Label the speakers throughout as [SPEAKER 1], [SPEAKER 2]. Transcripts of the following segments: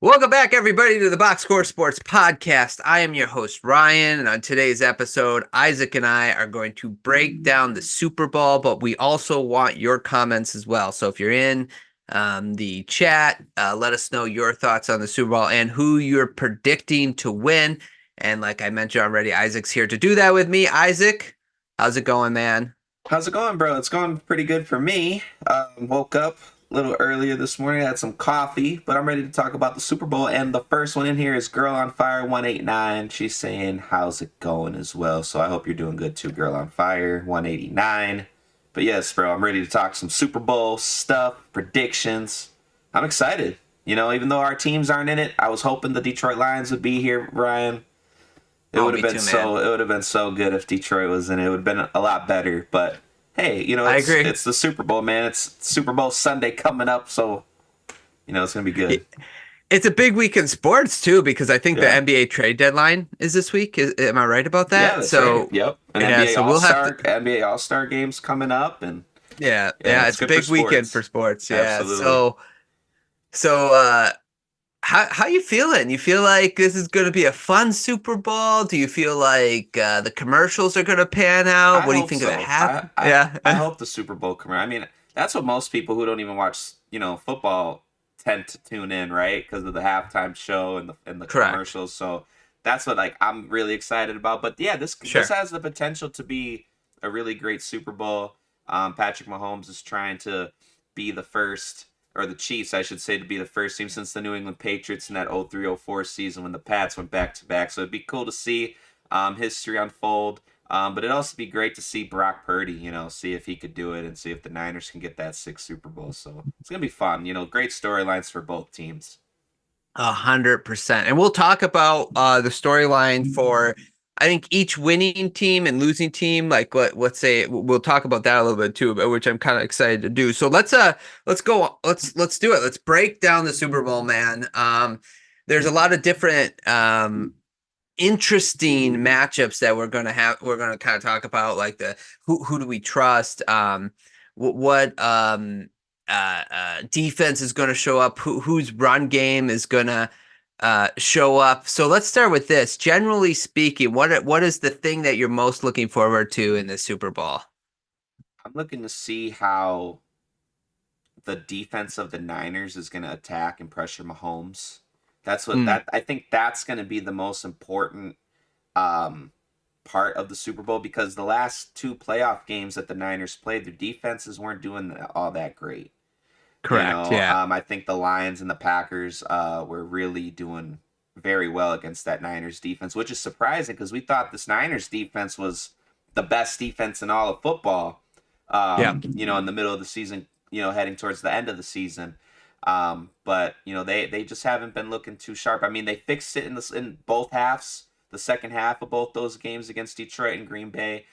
[SPEAKER 1] Welcome back, everybody, to the Box Score Sports Podcast. I am your host, Ryan, and on today's episode, Isaac and I are going to break down the Super Bowl, but we also want your comments as well. So if you're in the chat, let us know your thoughts on the Super Bowl and who you're predicting to win. And like I mentioned already, Isaac's here to do that with me. Isaac, how's it going, man?
[SPEAKER 2] How's it going, bro? It's going pretty good for me. Woke up a little earlier this morning, had some coffee, but I'm ready to talk about the Super Bowl. And the first one in here is Girl on Fire 189. She's saying, "How's it going?" as well. So I hope you're doing good too, Girl on Fire 189. But yes, bro, I'm ready to talk some Super Bowl stuff, predictions. I'm excited. Even though our teams aren't in it, I was hoping the Detroit Lions would be here, Ryan. It
[SPEAKER 1] Oh,
[SPEAKER 2] would have
[SPEAKER 1] me
[SPEAKER 2] been
[SPEAKER 1] too, man.
[SPEAKER 2] so it would have been so good if Detroit was in it. It would have been a lot better. But hey,
[SPEAKER 1] I
[SPEAKER 2] it's
[SPEAKER 1] agree.
[SPEAKER 2] it's the Super Bowl, man. It's Super Bowl Sunday coming up, so it's gonna be good.
[SPEAKER 1] It's a big week in sports too, because I think the
[SPEAKER 2] Yeah.
[SPEAKER 1] NBA trade deadline is this week. Am I right about
[SPEAKER 2] Yeah,
[SPEAKER 1] that?
[SPEAKER 2] that's right.
[SPEAKER 1] So
[SPEAKER 2] Yep. And
[SPEAKER 1] yeah, so we'll have to.
[SPEAKER 2] NBA All Star games coming up, and yeah,
[SPEAKER 1] Yeah,
[SPEAKER 2] it's
[SPEAKER 1] it's a
[SPEAKER 2] good for
[SPEAKER 1] big weekend for
[SPEAKER 2] sports.
[SPEAKER 1] sports. Yeah.
[SPEAKER 2] Absolutely.
[SPEAKER 1] So how you feeling? You feel like this is going to be a fun Super Bowl? Do you feel like the commercials are going to pan out?
[SPEAKER 2] I
[SPEAKER 1] What do you
[SPEAKER 2] hope
[SPEAKER 1] think of the
[SPEAKER 2] so.
[SPEAKER 1] half?
[SPEAKER 2] I
[SPEAKER 1] Yeah.
[SPEAKER 2] hope the Super Bowl come around. I mean, that's what most people who don't even watch, football tend to tune in, right? Because of the halftime show and the
[SPEAKER 1] Correct.
[SPEAKER 2] commercials. So that's what I'm really excited about. But yeah, this
[SPEAKER 1] Sure.
[SPEAKER 2] has the potential to be a really great Super Bowl. Patrick Mahomes is trying to be the first, or the Chiefs, I should say, to be the first team since the New England Patriots in that 03-04 season when the Pats went back to back. So it'd be cool to see history unfold. But it'd also be great to see Brock Purdy, see if he could do it and see if the Niners can get that sixth Super Bowl. So it's gonna be fun. Great storylines for both teams.
[SPEAKER 1] 100%. And we'll talk about the storyline for I think each winning team and losing team. Like let's say we'll talk about that a little bit too, but which I'm kind of excited to do. So let's go. Let's do it. Let's break down the Super Bowl, man. There's a lot of different interesting matchups that we're gonna have. We're gonna kind of talk about like the who do we trust? What defense is going to show up, whose run game is going to show up. So let's start with this. Generally speaking, what is the thing that you're most looking forward to in the Super Bowl?
[SPEAKER 2] I'm looking to see how the defense of the Niners is going to attack and pressure Mahomes. That's what
[SPEAKER 1] Mm,
[SPEAKER 2] that I think that's going to be the most important um, part of the Super Bowl because the last two playoff games that the Niners played, their defenses weren't doing all that great.
[SPEAKER 1] correct. Yeah.
[SPEAKER 2] I think the Lions and the Packers were really doing very well against that Niners defense, which is surprising because we thought this Niners defense was the best defense in all of football.
[SPEAKER 1] Yeah.
[SPEAKER 2] In the middle of the season, heading towards the end of the season. But they just haven't been looking too sharp. I mean, they fixed it in both halves. The second half of both those games against Detroit and Green Bay.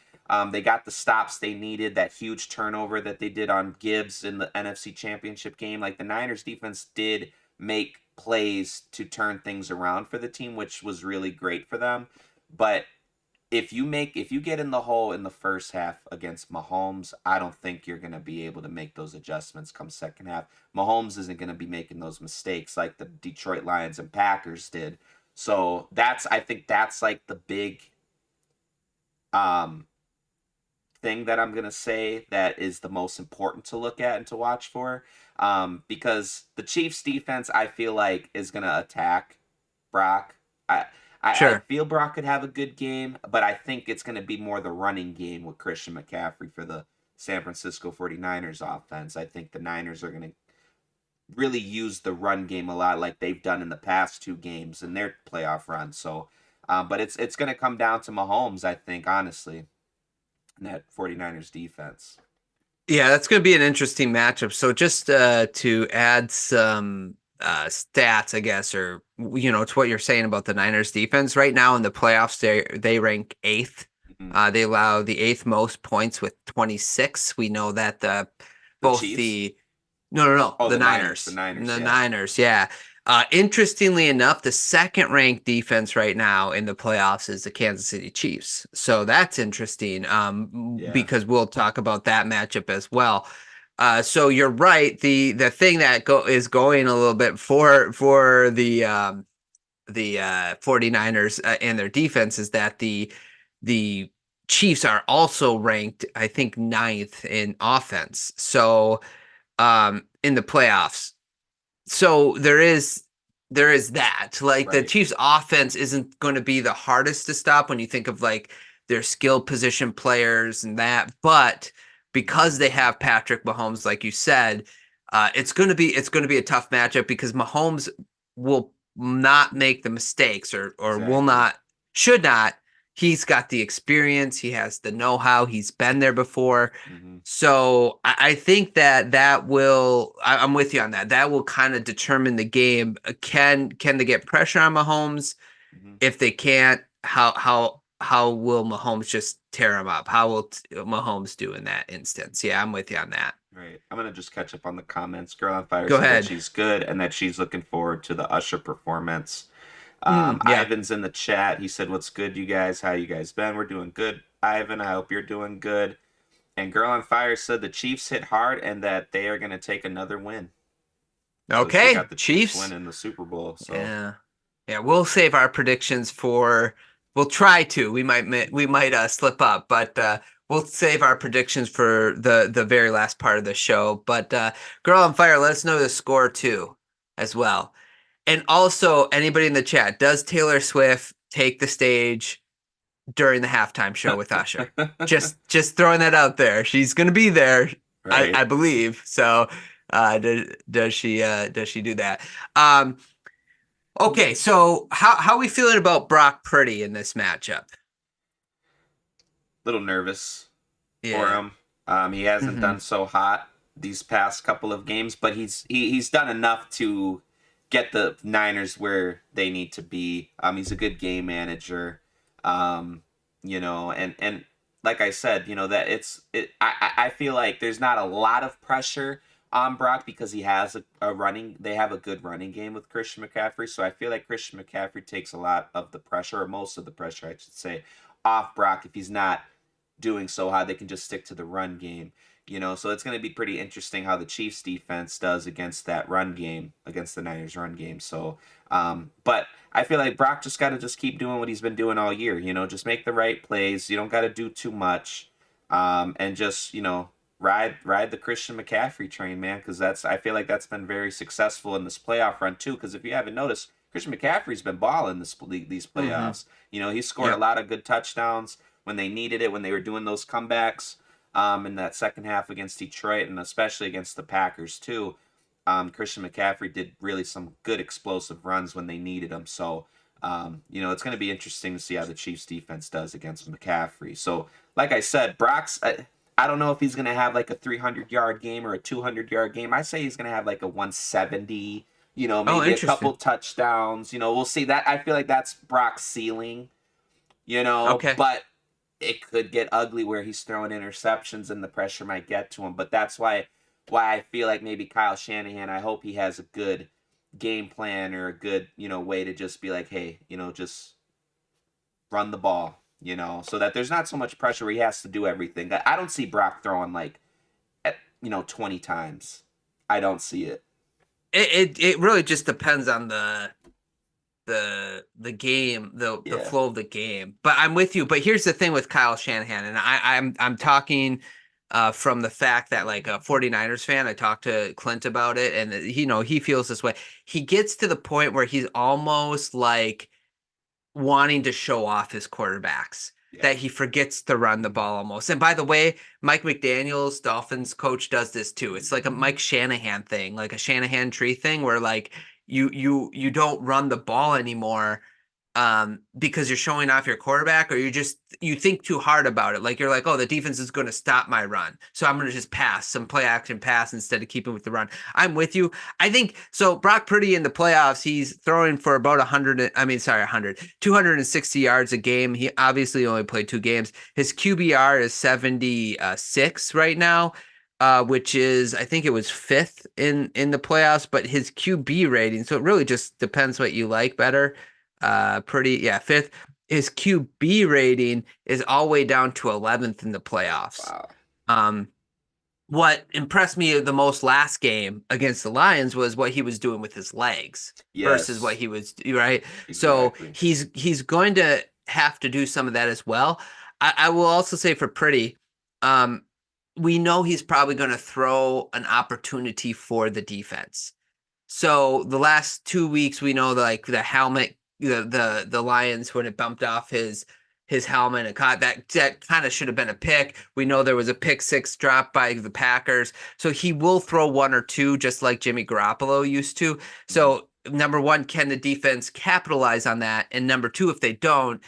[SPEAKER 2] They got the stops they needed, that huge turnover that they did on Gibbs in the NFC Championship game. Like the Niners defense did make plays to turn things around for the team, which was really great for them. But if you get in the hole in the first half against Mahomes, I don't think you're going to be able to make those adjustments come second half. Mahomes isn't going to be making those mistakes like the Detroit Lions and Packers did. So I think that's like the big um thing that I'm gonna say that is the most important to look at and to watch for. Because the Chiefs defense, I feel like, is gonna attack Brock. I, I
[SPEAKER 1] Sure.
[SPEAKER 2] feel Brock could have a good game, but I think it's gonna be more the running game with Christian McCaffrey for the San Francisco 49ers offense. I think the Niners are gonna really use the run game a lot like they've done in the past two games in their playoff run. So but it's gonna come down to Mahomes, I think, honestly in that 49ers defense.
[SPEAKER 1] Yeah, that's going to be an interesting matchup. So just to add some stats, I guess, or it's what you're saying about the Niners defense right now in the playoffs. They rank eighth.
[SPEAKER 2] Mhm.
[SPEAKER 1] They allow the eighth most points with 26. We know that
[SPEAKER 2] The
[SPEAKER 1] both
[SPEAKER 2] Chiefs?
[SPEAKER 1] the no,
[SPEAKER 2] Oh,
[SPEAKER 1] the
[SPEAKER 2] the Niners. The
[SPEAKER 1] Niners,
[SPEAKER 2] Niners,
[SPEAKER 1] the
[SPEAKER 2] yeah.
[SPEAKER 1] Niners, yeah. Interestingly enough, the second ranked defense right now in the playoffs is the Kansas City Chiefs. So that's interesting
[SPEAKER 2] Yeah.
[SPEAKER 1] because we'll talk about that matchup as well. So you're right. The thing that is going a little bit for the 49ers and their defense is that the Chiefs are also ranked, I think, ninth in offense. So in the playoffs. So there is that. Like the
[SPEAKER 2] Right.
[SPEAKER 1] Chiefs offense isn't going to be the hardest to stop when you think of like their skill position players and that, but because they have Patrick Mahomes, like you said, it's going to be a tough matchup because Mahomes will not make the mistakes or will
[SPEAKER 2] Exactly.
[SPEAKER 1] not should not. He's got the experience, he has the know-how, he's been there before.
[SPEAKER 2] Mm-hmm.
[SPEAKER 1] So I think that will. I'm with you on that. That will kind of determine the game. Can they get pressure on Mahomes?
[SPEAKER 2] Mm-hmm.
[SPEAKER 1] If they can't, how will Mahomes just tear him up? How will Mahomes do in that instance? Yeah, I'm with you on that.
[SPEAKER 2] Right. I'm gonna just catch up on the comments. Girl on Fire
[SPEAKER 1] Go
[SPEAKER 2] said that
[SPEAKER 1] ahead.
[SPEAKER 2] she's good and that she's looking forward to the Usher performance.
[SPEAKER 1] Yeah.
[SPEAKER 2] Ivan's in the chat. He said, "What's good, you guys? How you guys been? We're doing good, Ivan. I hope you're doing good." And Girl on Fire said the Chiefs hit hard and that they are gonna take another win. So she
[SPEAKER 1] Okay,
[SPEAKER 2] got the Chiefs
[SPEAKER 1] Chiefs.
[SPEAKER 2] winning the Super Bowl. So
[SPEAKER 1] Yeah. Yeah, we'll save our predictions for we'll try to. We might slip up, but we'll save our predictions for the very last part of the show. But Girl on Fire, let us know the score too as well. And also anybody in the chat, does Taylor Swift take the stage during the halftime show with Usher? Just throwing that out there. She's going to be there, I
[SPEAKER 2] right.
[SPEAKER 1] believe. So does she do that? Um Okay, so how are we feeling about Brock Purdy in this matchup?
[SPEAKER 2] Little nervous for
[SPEAKER 1] Yeah.
[SPEAKER 2] him. He hasn't
[SPEAKER 1] Hmm.
[SPEAKER 2] done so hot these past couple of games, but he's done enough to get the Niners where they need to be. He's a good game manager. Um, and like I said, that I feel like there's not a lot of pressure on Brock because he has a running. They have a good running game with Christian McCaffrey, so I feel like Christian McCaffrey takes a lot of the pressure, or most of the pressure, I should say, off Brock if he's not doing so hot. They can just stick to the run game. So it's going to be pretty interesting how the Chiefs defense does against that run game, against the Niners run game. So, but I feel like Brock just got to just keep doing what he's been doing all year. Just make the right plays. You don't got to do too much, and just ride the Christian McCaffrey train, man. Because I feel like that's been very successful in this playoff run too. Because if you haven't noticed, Christian McCaffrey's been balling these
[SPEAKER 1] Hmm.
[SPEAKER 2] playoffs. He scored a
[SPEAKER 1] Yep.
[SPEAKER 2] lot of good touchdowns when they needed it, when they were doing those comebacks in that second half against Detroit and especially against the Packers too. Christian McCaffrey did really some good explosive runs when they needed him. So, it's going to be interesting to see how the Chiefs defense does against McCaffrey. So, like I said, I don't know if he's going to have like a 300-yard game or a 200-yard game. I say he's going to have like a 170,
[SPEAKER 1] Oh,
[SPEAKER 2] maybe a couple
[SPEAKER 1] interesting.
[SPEAKER 2] touchdowns. We'll see that. I feel like that's Brock's ceiling,
[SPEAKER 1] Okay.
[SPEAKER 2] but it could get ugly where he's throwing interceptions and the pressure might get to him. But that's why I feel like maybe Kyle Shanahan, I hope he has a good game plan or a good, way to just be like, hey, just run the ball, so that there's not so much pressure where he has to do everything. I don't see Brock throwing like 20 times. I don't see it.
[SPEAKER 1] It really just depends on the game, the
[SPEAKER 2] Yeah.
[SPEAKER 1] flow of the game. But I'm with you. But here's the thing with Kyle Shanahan, and I'm talking from the fact that like a 49ers fan, I talked to Clint about it, and he feels this way. He gets to the point where he's almost like wanting to show off his quarterbacks
[SPEAKER 2] Yeah.
[SPEAKER 1] that he forgets to run the ball almost. And by the way, Mike McDaniels, Dolphins coach, does this too. It's like a Mike Shanahan thing, like a Shanahan tree thing where like you don't run the ball anymore because you're showing off your quarterback, or you think too hard about it. Like you're like, oh, the defense is going to stop my run, so I'm going to just pass some play action pass instead of keeping with the run. I'm with you. I think so. Brock Purdy in the playoffs, he's throwing for about 100. I mean, sorry, 100, 260 yards a game. He obviously only played 2 games. His QBR is 76 right now. Which is I think it was fifth in the playoffs, but his QB rating. So it really just depends what you like better. Fifth. His QB rating is all the way down to 11th in the playoffs.
[SPEAKER 2] Wow.
[SPEAKER 1] Um, what impressed me the most last game against the Lions was what he was doing with his legs versus what
[SPEAKER 2] Yes,
[SPEAKER 1] he was right. So
[SPEAKER 2] exactly.
[SPEAKER 1] he's going to have to do some of that as well. I will also say for Pretty, um, we know he's probably going to throw an opportunity for the defense. So the last 2 weeks, we know like the helmet, the Lions when it bumped off his helmet and caught that kind of should have been a pick. We know there was a pick six drop by the Packers, so he will throw one or two just like Jimmy Garoppolo used to.
[SPEAKER 2] Mhm.
[SPEAKER 1] So number one, can the defense capitalize on that? And number two, if they don't,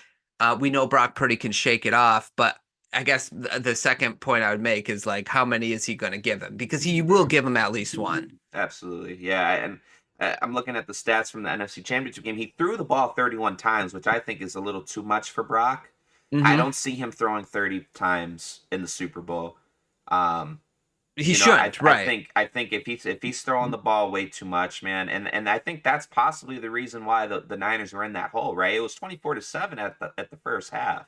[SPEAKER 1] we know Brock Purdy can shake it off, but. I guess the second point I would make is like, how many is he going to give him? Because he will give him at least one.
[SPEAKER 2] Absolutely, yeah. And I'm looking at the stats from the NFC Championship game. He threw the ball 31 times, which I think is a little too much for Brock. I
[SPEAKER 1] Mm-hmm.
[SPEAKER 2] don't see him throwing 30 times in the Super Bowl. Um,
[SPEAKER 1] He shouldn't, right?
[SPEAKER 2] I think if he's throwing the ball way too much, man, and I think that's possibly the reason why the Niners were in that hole, right? It was 24-7 at the first half.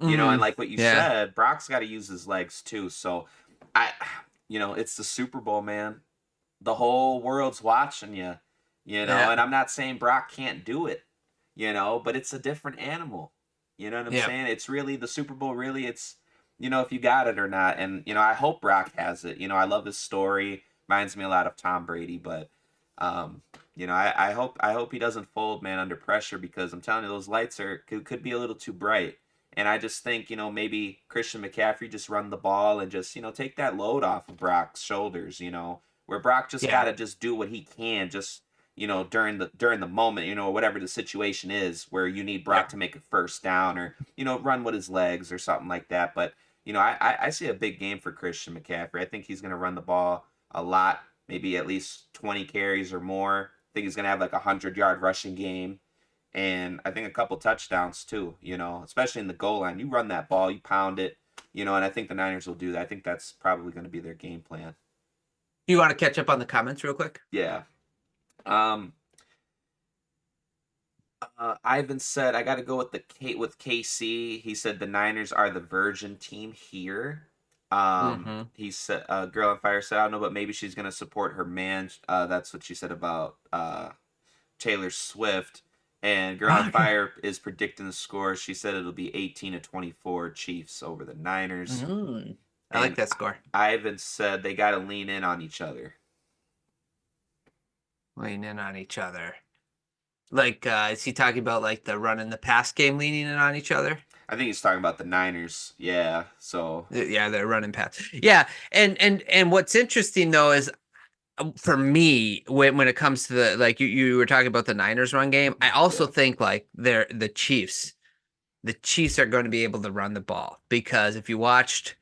[SPEAKER 2] And
[SPEAKER 1] Mm-hmm.
[SPEAKER 2] like what you
[SPEAKER 1] Yeah,
[SPEAKER 2] said, Brock's got to use his legs too. So I it's the Super Bowl, man. The whole world's watching you,
[SPEAKER 1] yeah,
[SPEAKER 2] and I'm not saying Brock can't do it, but it's a different animal. You know what I'm
[SPEAKER 1] yeah,
[SPEAKER 2] saying? It's really the Super Bowl, really, it's, if you got it or not. And, I hope Brock has it. I love his story. Reminds me a lot of Tom Brady, but, um, I hope he doesn't fold, man, under pressure because I'm telling you, those lights could be a little too bright. And I just think, maybe Christian McCaffrey just run the ball and just, take that load off of Brock's shoulders, where Brock just got
[SPEAKER 1] yeah,
[SPEAKER 2] to just do what he can just during the moment, whatever the situation is where you need
[SPEAKER 1] yeah.
[SPEAKER 2] Brock to make a first down or run with his legs or something like that. But I see a big game for Christian McCaffrey. I think he's going to run the ball a lot, maybe at least 20 carries or more. I think he's going to have like 100-yard rushing game. And I think a couple touchdowns too, especially in the goal line. You run that ball, you pound it, and I think the Niners will do that. I think that's probably going to be their game plan.
[SPEAKER 1] You want to catch up on the comments real quick?
[SPEAKER 2] Yeah. Um, Ivan said, I got to go with with KC. He said the Niners are the virgin team here.
[SPEAKER 1] Mm-hmm.
[SPEAKER 2] He said, Girl on Fire said, I don't know, but maybe she's going to support her man. That's what she said about Taylor Swift. And Girl on Fire is predicting the score. She said it'll be 18-24 Chiefs over the Niners.
[SPEAKER 1] Mm-hmm. I like
[SPEAKER 2] And
[SPEAKER 1] that score.
[SPEAKER 2] Ivan said they got to lean in on each other.
[SPEAKER 1] Leaning in on each other. Like, is he talking about like the run and the pass game leaning in on each other?
[SPEAKER 2] I think he's talking about the Niners. Yeah. So,
[SPEAKER 1] Yeah, they're running pass. Yeah, and what's interesting though is for me when it comes to the like you were talking about the Niners run game, I also
[SPEAKER 2] yeah.
[SPEAKER 1] think like they're the Chiefs. The Chiefs are going to be able to run the ball because if you watched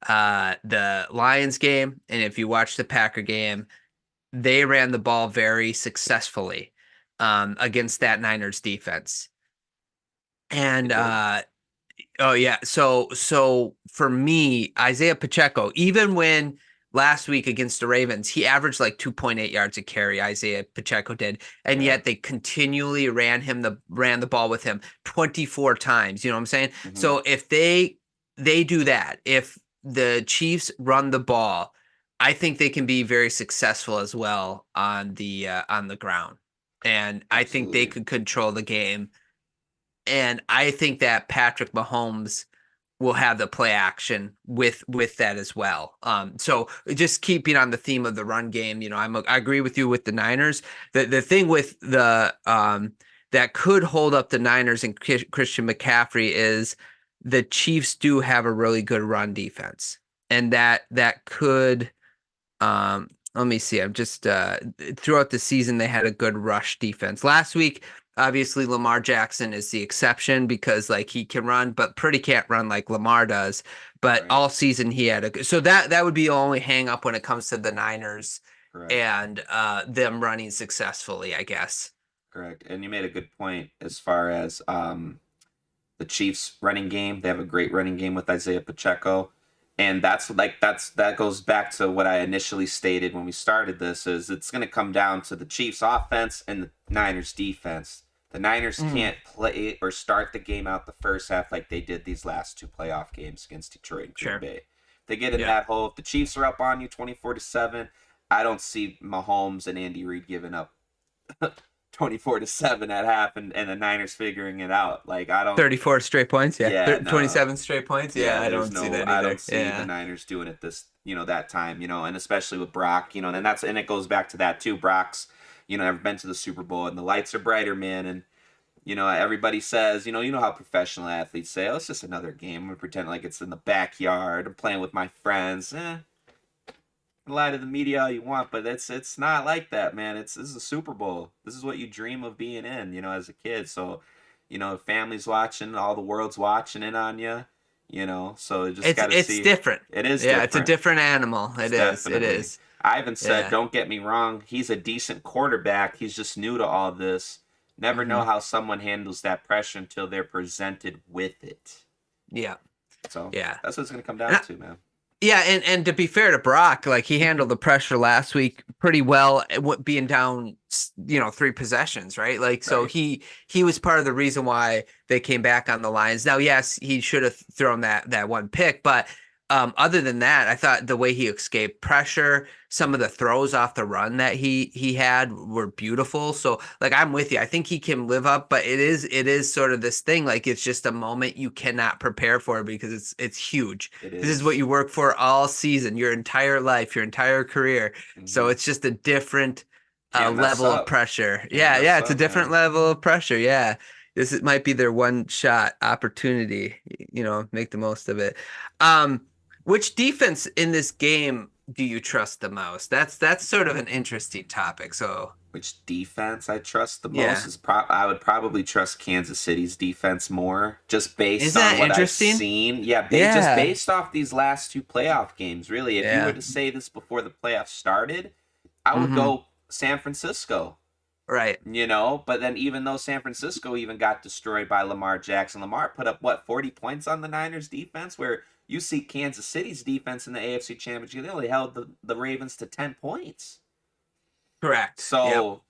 [SPEAKER 1] the Lions game and if you watched the Packer game, they ran the ball very successfully against that Niners defense.
[SPEAKER 2] They
[SPEAKER 1] And
[SPEAKER 2] did.
[SPEAKER 1] oh yeah, so for me, Isaiah Pacheco, even when last week against the Ravens, he averaged like 2.8 yards a carry, Isaiah Pacheco did, and
[SPEAKER 2] Yeah.
[SPEAKER 1] yet they continually ran the ball with him 24 times. You know what I'm saying?
[SPEAKER 2] Hmm.
[SPEAKER 1] So if they do that, if the Chiefs run the ball, I think they can be very successful as well on the ground. And I think they
[SPEAKER 2] Absolutely.
[SPEAKER 1] could control the game and I think that Patrick Mahomes will have the play action with that as well. So just keeping on the theme of the run game, I agree with you with the Niners. The thing with the that could hold up the Niners and Christian McCaffrey is the Chiefs do have a really good run defense, and that could let me see. I'm just throughout the season they had a good rush defense. Last week, obviously Lamar Jackson is the exception because like he can run, but Purdy can't run like Lamar does. But
[SPEAKER 2] Right.
[SPEAKER 1] all season he had a so that would be the only hang up when it comes to the Niners
[SPEAKER 2] Correct.
[SPEAKER 1] and them running successfully, I guess.
[SPEAKER 2] Correct. And you made a good point as far as the Chiefs running game. They have a great running game with Isaiah Pacheco. And that goes back to what I initially stated when we started this is it's going to come down to the Chiefs offense and the Niners defense. The Niners
[SPEAKER 1] Mm,
[SPEAKER 2] can't play or start the game out the first half like they did these last two playoff games against Detroit and Green
[SPEAKER 1] sure.
[SPEAKER 2] Bay. They get in
[SPEAKER 1] Yeah.
[SPEAKER 2] that hole. If the Chiefs are up on you 24-7, I don't see Mahomes and Andy Reid giving up 24-7 at half and the Niners figuring it out. Like I don't
[SPEAKER 1] 34 straight points. Yeah.
[SPEAKER 2] yeah, no.
[SPEAKER 1] 27 straight points. Yeah.
[SPEAKER 2] Yeah,
[SPEAKER 1] I don't see that
[SPEAKER 2] I
[SPEAKER 1] either.
[SPEAKER 2] don't see the
[SPEAKER 1] Yeah.
[SPEAKER 2] Niners doing it this, that time, and especially with Brock, and it goes back to that too. Brock's, never been to the Super Bowl and the lights are brighter, man. And, everybody says, you know how professional athletes say, oh, it's just another game. I'm gonna pretend like it's in the backyard. I'm playing with my friends. Lie to the media all you want, but it's not like that, man. This is a Super Bowl. This is what you dream of being in, as a kid. So, family's watching, all the world's watching in on you, So you just got to
[SPEAKER 1] It's
[SPEAKER 2] see.
[SPEAKER 1] different.
[SPEAKER 2] It is
[SPEAKER 1] Yeah, it's a
[SPEAKER 2] different.
[SPEAKER 1] different animal.
[SPEAKER 2] It's
[SPEAKER 1] It is. It
[SPEAKER 2] definitely.
[SPEAKER 1] is.
[SPEAKER 2] Ivan said,
[SPEAKER 1] Yeah.
[SPEAKER 2] "Don't get me wrong. He's a decent quarterback. He's just new to all this. Never know
[SPEAKER 1] Hmm.
[SPEAKER 2] how someone handles that pressure until they're presented with it."
[SPEAKER 1] Yeah.
[SPEAKER 2] So
[SPEAKER 1] Yeah.
[SPEAKER 2] that's what it's gonna come
[SPEAKER 1] And
[SPEAKER 2] down to, man.
[SPEAKER 1] Yeah, and to be fair to Brock, like he handled the pressure last week pretty well, being down, 3 possessions, right? Like so
[SPEAKER 2] Right.
[SPEAKER 1] he was part of the reason why they came back on the Lions. Now, yes, he should have thrown that one pick, but other than that, I thought the way he escaped pressure, some of the throws off the run that he had were beautiful. So like I'm with you. I think he can live up, but it is sort of this thing like it's just a moment you cannot prepare for because it's huge.
[SPEAKER 2] It
[SPEAKER 1] This is what
[SPEAKER 2] is.
[SPEAKER 1] you work for all season, your entire life, your entire career. So
[SPEAKER 2] Hmm.
[SPEAKER 1] it's just a different
[SPEAKER 2] Can't mess
[SPEAKER 1] level of
[SPEAKER 2] up.
[SPEAKER 1] pressure.
[SPEAKER 2] Can't
[SPEAKER 1] Yeah,
[SPEAKER 2] mess
[SPEAKER 1] it's a
[SPEAKER 2] up,
[SPEAKER 1] different
[SPEAKER 2] man.
[SPEAKER 1] level of pressure. Yeah. Might be their one shot opportunity, make the most of it. Um, which defense in this game do you trust the most? That's sort of an interesting topic. So,
[SPEAKER 2] Which defense I trust the most
[SPEAKER 1] yeah.
[SPEAKER 2] is I would probably trust Kansas City's defense more, just based
[SPEAKER 1] Isn't
[SPEAKER 2] on
[SPEAKER 1] that
[SPEAKER 2] what I've
[SPEAKER 1] interesting?
[SPEAKER 2] seen. Yeah, just
[SPEAKER 1] Yeah.
[SPEAKER 2] based off these last two playoff games, really. If you were
[SPEAKER 1] Yeah.
[SPEAKER 2] to say this before the playoffs started, I would
[SPEAKER 1] Hmm.
[SPEAKER 2] go San Francisco.
[SPEAKER 1] Right.
[SPEAKER 2] But then even though San Francisco even got destroyed by Lamar Jackson, Lamar put up what 40 points on the Niners defense, where you see Kansas City's defense in the AFC Championship, they only held the Ravens to 10 points.
[SPEAKER 1] Correct. Yep.
[SPEAKER 2] So,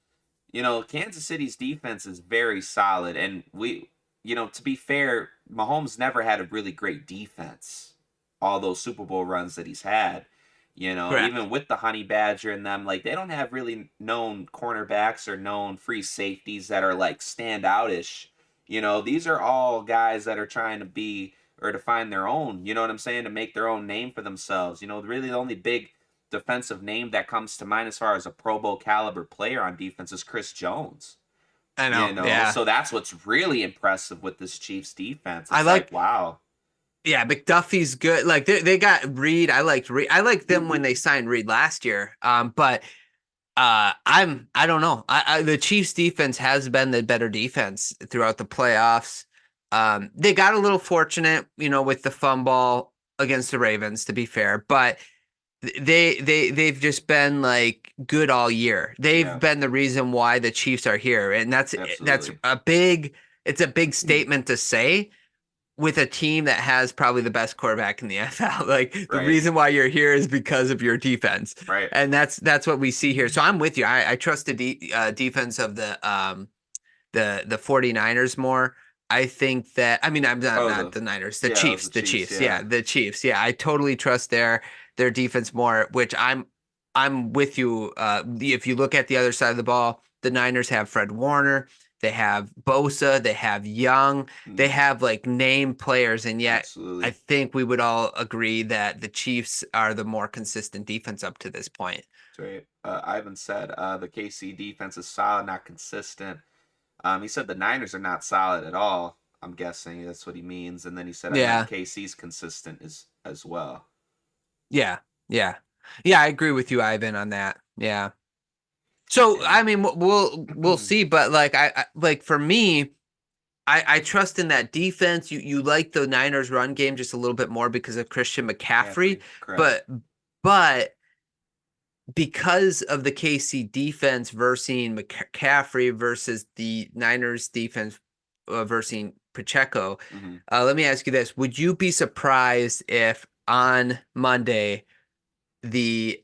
[SPEAKER 2] Kansas City's defense is very solid. And to be fair, Mahomes never had a really great defense. All those Super Bowl runs that he's had,
[SPEAKER 1] Correct.
[SPEAKER 2] even with the Honey Badger and them, like they don't have really known cornerbacks or known free safeties that are like standoutish. These are all guys that are trying to be or to find their own, you know what I'm saying, to make their own name for themselves. Really the only big defensive name that comes to mind as far as a Pro Bowl caliber player on defense is Chris Jones.
[SPEAKER 1] I know. Yeah.
[SPEAKER 2] So that's what's really impressive with this Chiefs defense.
[SPEAKER 1] I
[SPEAKER 2] It's like,
[SPEAKER 1] like
[SPEAKER 2] wow.
[SPEAKER 1] Yeah, McDuffie's good. Like they got Reed. I liked Reed. I liked them when they signed Reed last year. But I don't know. The Chiefs defense has been the better defense throughout the playoffs. They got a little fortunate, with the fumble against the Ravens, to be fair, but they've just been like good all year. They've
[SPEAKER 2] Yeah,
[SPEAKER 1] been the reason why the Chiefs are here, and that's
[SPEAKER 2] absolutely.
[SPEAKER 1] it's a big statement to say with a team that has probably the best quarterback in the NFL. Like the
[SPEAKER 2] Right,
[SPEAKER 1] reason why you're here is because of your defense.
[SPEAKER 2] right.
[SPEAKER 1] And that's what we see here. So I'm with you. I trust the defense of the 49ers more. I think that I mean I'm
[SPEAKER 2] Oh,
[SPEAKER 1] not the Niners, the
[SPEAKER 2] yeah, it was
[SPEAKER 1] Chiefs,
[SPEAKER 2] the
[SPEAKER 1] the
[SPEAKER 2] Chiefs.
[SPEAKER 1] Chiefs. Yeah,
[SPEAKER 2] Yeah.
[SPEAKER 1] the Chiefs. Yeah, I totally trust their defense more, which I'm with you. If you look at the other side of the ball, the Niners have Fred Warner, they have Bosa, they have Young, they
[SPEAKER 2] Mhm.
[SPEAKER 1] have like name players, and yet I
[SPEAKER 2] Absolutely.
[SPEAKER 1] think we would all agree that the Chiefs are the more consistent defense up to this point.
[SPEAKER 2] That's right. Ivan said the KC defense is solid, not consistent. He said the Niners are not solid at all. I'm guessing that's what he means. And then he said, I meant
[SPEAKER 1] Yeah,
[SPEAKER 2] KC's consistent as well.
[SPEAKER 1] yeah, yeah, yeah. I agree with you, Ivan, on that. Yeah. So
[SPEAKER 2] Yeah.
[SPEAKER 1] I mean, we'll see, but like like for me, I trust in that defense. You like the Niners run game just a little bit more because of Christian McCaffrey,
[SPEAKER 2] McCaffrey, correct.
[SPEAKER 1] but but because of the KC defense versus McCaffrey versus the Niners defense versus Pacheco,
[SPEAKER 2] Hmm.
[SPEAKER 1] let me ask you this: would you be surprised if on Monday the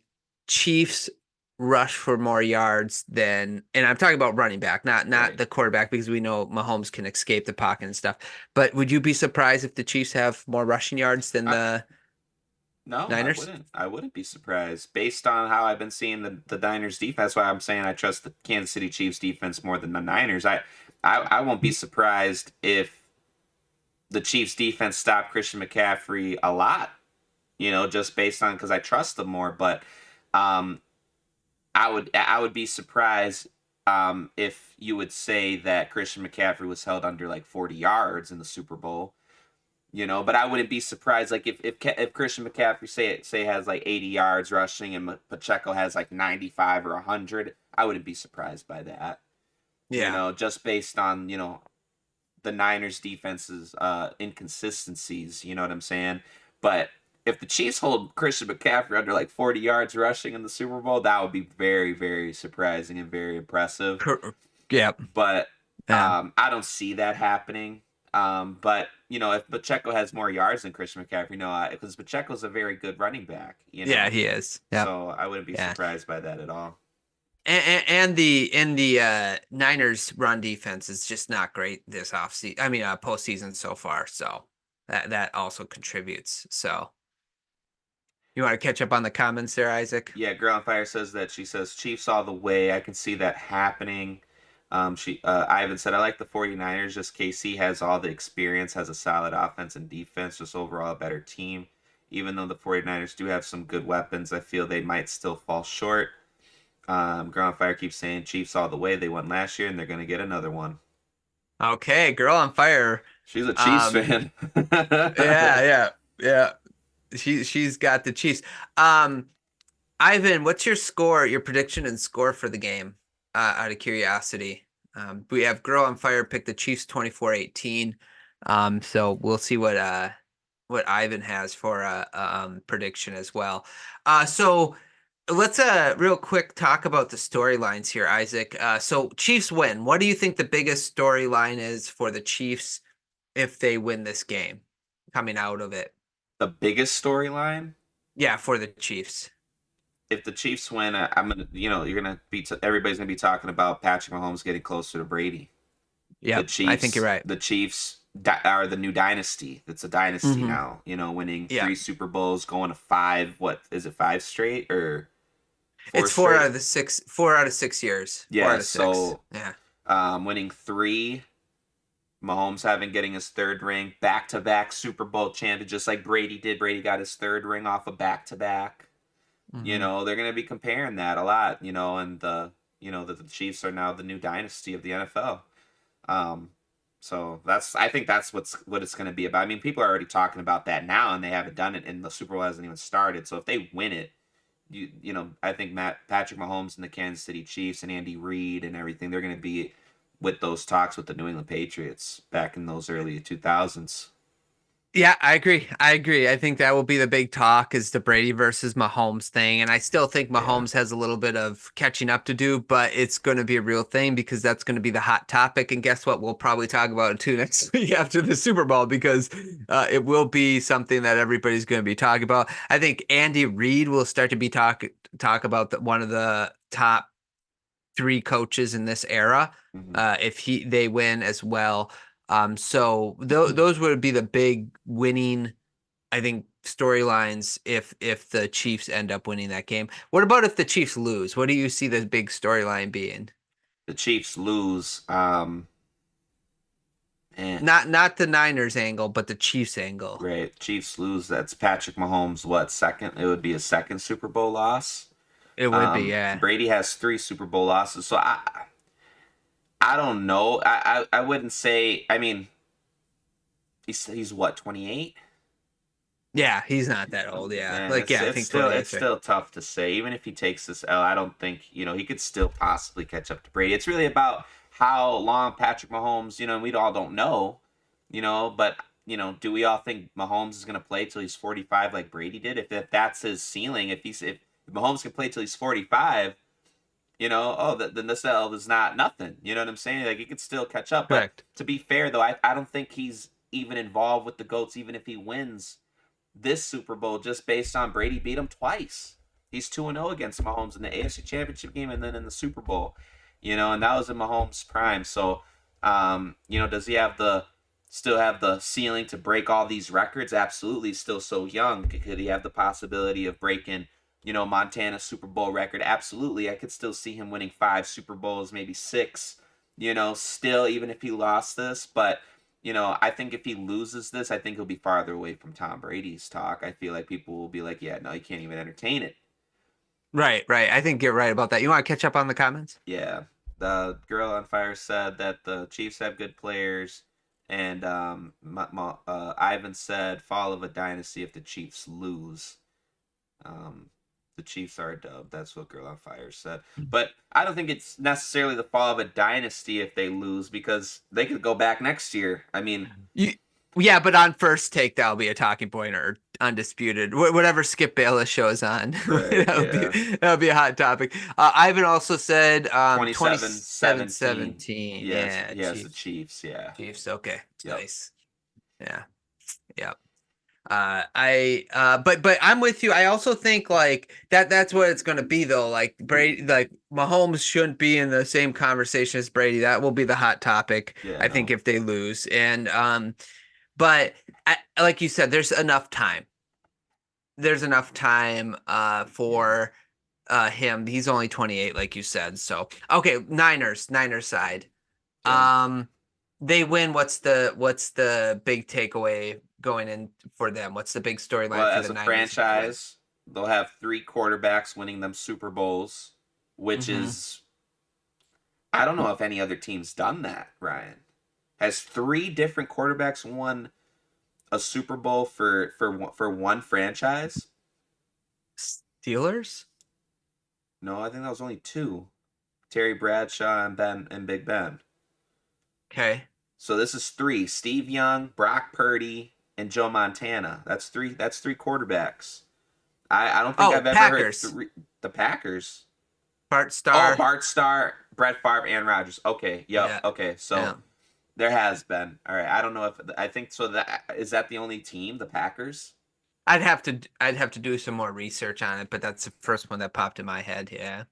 [SPEAKER 1] Chiefs rush for more yards than, and I'm talking about running back, not
[SPEAKER 2] Right.
[SPEAKER 1] the quarterback, because we know Mahomes can escape the pocket and stuff. But would you be surprised if the Chiefs have more rushing yards than
[SPEAKER 2] I,
[SPEAKER 1] the
[SPEAKER 2] No, I
[SPEAKER 1] Niners?
[SPEAKER 2] wouldn't. I wouldn't be surprised based on how I've been seeing the Niners defense. Why I'm saying I trust the Kansas City Chiefs defense more than the Niners. I won't be surprised if the Chiefs defense stopped Christian McCaffrey a lot. Just based on because I trust them more. But um, I would be surprised if you would say that Christian McCaffrey was held under like 40 yards in the Super Bowl. But I wouldn't be surprised like if Christian McCaffrey say has like 80 yards rushing and Pacheco has like 95 or 100. I wouldn't be surprised by that.
[SPEAKER 1] Yeah.
[SPEAKER 2] Just based on the Niners defense's inconsistencies. You know what I'm saying? But if the Chiefs hold Christian McCaffrey under like 40 yards rushing in the Super Bowl, that would be very, very surprising and very impressive.
[SPEAKER 1] Yep.
[SPEAKER 2] But
[SPEAKER 1] Yeah.
[SPEAKER 2] I don't see that happening. But if Pacheco has more yards than Christian McCaffrey, because Pacheco's a very good running back.
[SPEAKER 1] Yeah, he is. Yep.
[SPEAKER 2] So I wouldn't be
[SPEAKER 1] Yeah.
[SPEAKER 2] surprised by that at all.
[SPEAKER 1] And the Niners run defense is just not great this offseason. I mean, postseason so far. So that also contributes. So you want to catch up on the comments there, Isaac?
[SPEAKER 2] Yeah, Girl on Fire says that she says Chiefs all the way. I can see that happening. Ivan said I like the 49ers. Just KC has all the experience, has a solid offense and defense, just overall a better team. Even though the 49ers do have some good weapons, I feel they might still fall short. Girl on Fire keeps saying Chiefs all the way. They won last year and they're gonna get another one.
[SPEAKER 1] Okay, Girl on Fire.
[SPEAKER 2] She's a Chiefs fan.
[SPEAKER 1] Yeah. She's got the Chiefs. Ivan, what's your score, your prediction and score for the game? Out of curiosity. We have Girl on Fire pick the Chiefs 24-18. So we'll see what Ivan has for a prediction as well. So let's real quick talk about the storylines here, Isaac. So Chiefs win. What do you think the biggest storyline is for the Chiefs if they win this game coming out of it?
[SPEAKER 2] The biggest storyline?
[SPEAKER 1] Yeah, for the Chiefs.
[SPEAKER 2] If the Chiefs win, I'm gonna, you're gonna be, everybody's gonna be talking about Patrick Mahomes getting closer to Brady.
[SPEAKER 1] Yeah, I think you're right.
[SPEAKER 2] The Chiefs are the new dynasty. It's a dynasty now. Winning 3 Super Bowls, going to 5. What is it? 5 straight or?
[SPEAKER 1] It's 4 out of the 6. 4 out of 6 years.
[SPEAKER 2] Yeah.
[SPEAKER 1] 4 out of 6.
[SPEAKER 2] So
[SPEAKER 1] yeah.
[SPEAKER 2] Winning 3. Mahomes getting his 3rd ring, back-to-back Super Bowl champion, just like Brady did. Brady got his 3rd ring off of back-to-back. They're going to be comparing that a lot, and that the Chiefs are now the new dynasty of the NFL. So I think that's what it's going to be about. I mean, people are already talking about that now, and they haven't done it, and the Super Bowl hasn't even started. So if they win it, I think Patrick Mahomes and the Kansas City Chiefs and Andy Reid and everything, they're going to be with those talks with the New England Patriots back in those early 2000s.
[SPEAKER 1] Yeah, I agree. I think that will be the big talk is the Brady versus Mahomes thing. And I still think Mahomes has a little bit of catching up to do, but it's going to be a real thing because that's going to be the hot topic. And guess what? We'll probably talk about it too next week after the Super Bowl because it will be something that everybody's going to be talking about. I think Andy Reid will start to be talk about one of the top 3 coaches in this era if they win as well. So those would be the big winning, I think, storylines if the Chiefs end up winning that game. What about if the Chiefs lose? What do you see the big storyline being?
[SPEAKER 2] The Chiefs lose.
[SPEAKER 1] Not the Niners angle, but the Chiefs angle.
[SPEAKER 2] Right. Chiefs lose. That's Patrick Mahomes. Second? It would be a second Super Bowl loss.
[SPEAKER 1] It would be, yeah.
[SPEAKER 2] Brady has 3 Super Bowl losses. So I don't know. I wouldn't say. I mean, he's what, 28?
[SPEAKER 1] Yeah, he's not that old. Yeah,
[SPEAKER 2] Man,
[SPEAKER 1] I think
[SPEAKER 2] it's still tough to say. Even if he takes this L, I don't think he could still possibly catch up to Brady. It's really about how long Patrick Mahomes. And we all don't know. But do we all think Mahomes is going to play till he's 45 like Brady did? If that's his ceiling, if Mahomes can play till he's 45. Then this L is not nothing. You know what I'm saying? Like, he could still catch up.
[SPEAKER 1] Correct.
[SPEAKER 2] But to be fair, though, I don't think he's even involved with the GOATs, even if he wins this Super Bowl, just based on Brady beat him twice. He's 2-0 against Mahomes in the AFC Championship game and then in the Super Bowl. And that was in Mahomes' prime. So, does he have the still have the ceiling to break all these records? Absolutely. Still so young. Could he have the possibility of breaking, Montana's Super Bowl record? Absolutely. I could still see him winning 5 Super Bowls, maybe 6, still, even if he lost this. But, I think if he loses this, I think he'll be farther away from Tom Brady's talk. I feel like people will be like, yeah, no, you can't even entertain it.
[SPEAKER 1] Right, right. I think you're right about that. You want to catch up on the comments?
[SPEAKER 2] Yeah. The girl on fire said that the Chiefs have good players, and Ivan said fall of a dynasty if the Chiefs lose. Um, the Chiefs are a dub. That's what girl on fire said. But I don't think it's necessarily the fall of a dynasty if they lose, because they could go back next year. I mean,
[SPEAKER 1] You, yeah, but on first take, that'll be a talking point or undisputed. Whatever Skip Bayless shows on,
[SPEAKER 2] right? Yeah.
[SPEAKER 1] that'll be a hot topic. Ivan also said 27
[SPEAKER 2] 27-17.
[SPEAKER 1] 17.
[SPEAKER 2] Yes,
[SPEAKER 1] Yeah,
[SPEAKER 2] yes, the Chiefs. Yeah.
[SPEAKER 1] Chiefs. Okay,
[SPEAKER 2] Yep.
[SPEAKER 1] nice. Yeah, yeah. But I'm with you. I also think like that's what it's going to be though. Like Brady, like Mahomes shouldn't be in the same conversation as Brady. That will be the hot topic,
[SPEAKER 2] Yeah.
[SPEAKER 1] I think, if they lose. And but like you said, there's enough time. There's enough time for him. He's only 28, like you said. So okay, Niners side.
[SPEAKER 2] Yeah.
[SPEAKER 1] They win. What's the big takeaway going in for them? What's the big
[SPEAKER 2] Well,
[SPEAKER 1] storyline for
[SPEAKER 2] as
[SPEAKER 1] the
[SPEAKER 2] a
[SPEAKER 1] Niners if they win?
[SPEAKER 2] franchise, they'll have 3 quarterbacks winning them Super Bowls, which
[SPEAKER 1] Mm-hmm.
[SPEAKER 2] is, I don't know if any other team's done that, Ryan. Has 3 different quarterbacks won a Super Bowl for one franchise?
[SPEAKER 1] Steelers?
[SPEAKER 2] No, I think that was only 2. Terry Bradshaw and Big Ben.
[SPEAKER 1] Okay.
[SPEAKER 2] So this is 3. Steve Young, Brock Purdy, and Joe Montana. That's 3 quarterbacks. I don't think
[SPEAKER 1] Oh,
[SPEAKER 2] I've ever heard
[SPEAKER 1] Packers.
[SPEAKER 2] the Packers.
[SPEAKER 1] Bart
[SPEAKER 2] Oh,
[SPEAKER 1] Starr.
[SPEAKER 2] Bart Starr, Brett Favre, and Rodgers. Okay, yep.
[SPEAKER 1] Yeah.
[SPEAKER 2] Okay, so
[SPEAKER 1] Yeah.
[SPEAKER 2] there has been. All right, I don't know if I think so. That is that the only team, the Packers.
[SPEAKER 1] I'd have to do some more research on it, but that's the first one that popped in my head. Yeah.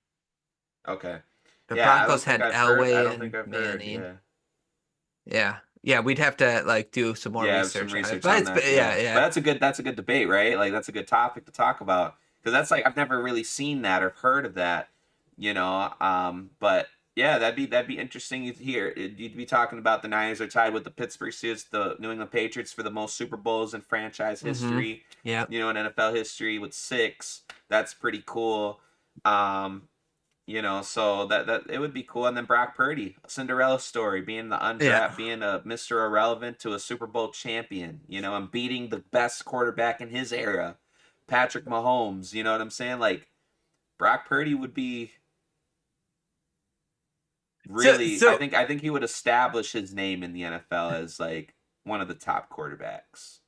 [SPEAKER 2] Okay,
[SPEAKER 1] The
[SPEAKER 2] yeah, I don't
[SPEAKER 1] Broncos
[SPEAKER 2] think
[SPEAKER 1] had
[SPEAKER 2] I've heard. I
[SPEAKER 1] Elway
[SPEAKER 2] don't think
[SPEAKER 1] and
[SPEAKER 2] I've heard.
[SPEAKER 1] Manning.
[SPEAKER 2] Yeah,
[SPEAKER 1] Yeah. Yeah, we'd have to like do some more
[SPEAKER 2] yeah, some
[SPEAKER 1] research on it.
[SPEAKER 2] research
[SPEAKER 1] But
[SPEAKER 2] on
[SPEAKER 1] it's
[SPEAKER 2] that.
[SPEAKER 1] yeah,
[SPEAKER 2] Yeah, but
[SPEAKER 1] yeah.
[SPEAKER 2] that's a good debate, right? Like that's a good topic to talk about, because that's like I've never really seen that or heard of that. But yeah, that'd be interesting to hear. You'd be talking about the Niners are tied with the Pittsburgh Steelers, the New England Patriots for the most Super Bowls in franchise
[SPEAKER 1] Mm-hmm.
[SPEAKER 2] history.
[SPEAKER 1] Yeah.
[SPEAKER 2] In NFL history with 6. That's pretty cool. Um, so that it would be cool. And then Brock Purdy, a Cinderella story, being the
[SPEAKER 1] Yeah.
[SPEAKER 2] being a Mr. Irrelevant to a Super Bowl champion, and beating the best quarterback in his era, Patrick Mahomes. You know what I'm saying? Like Brock Purdy would be
[SPEAKER 1] So
[SPEAKER 2] really, I
[SPEAKER 1] so
[SPEAKER 2] think he would establish his name in the NFL as like one of the top quarterbacks.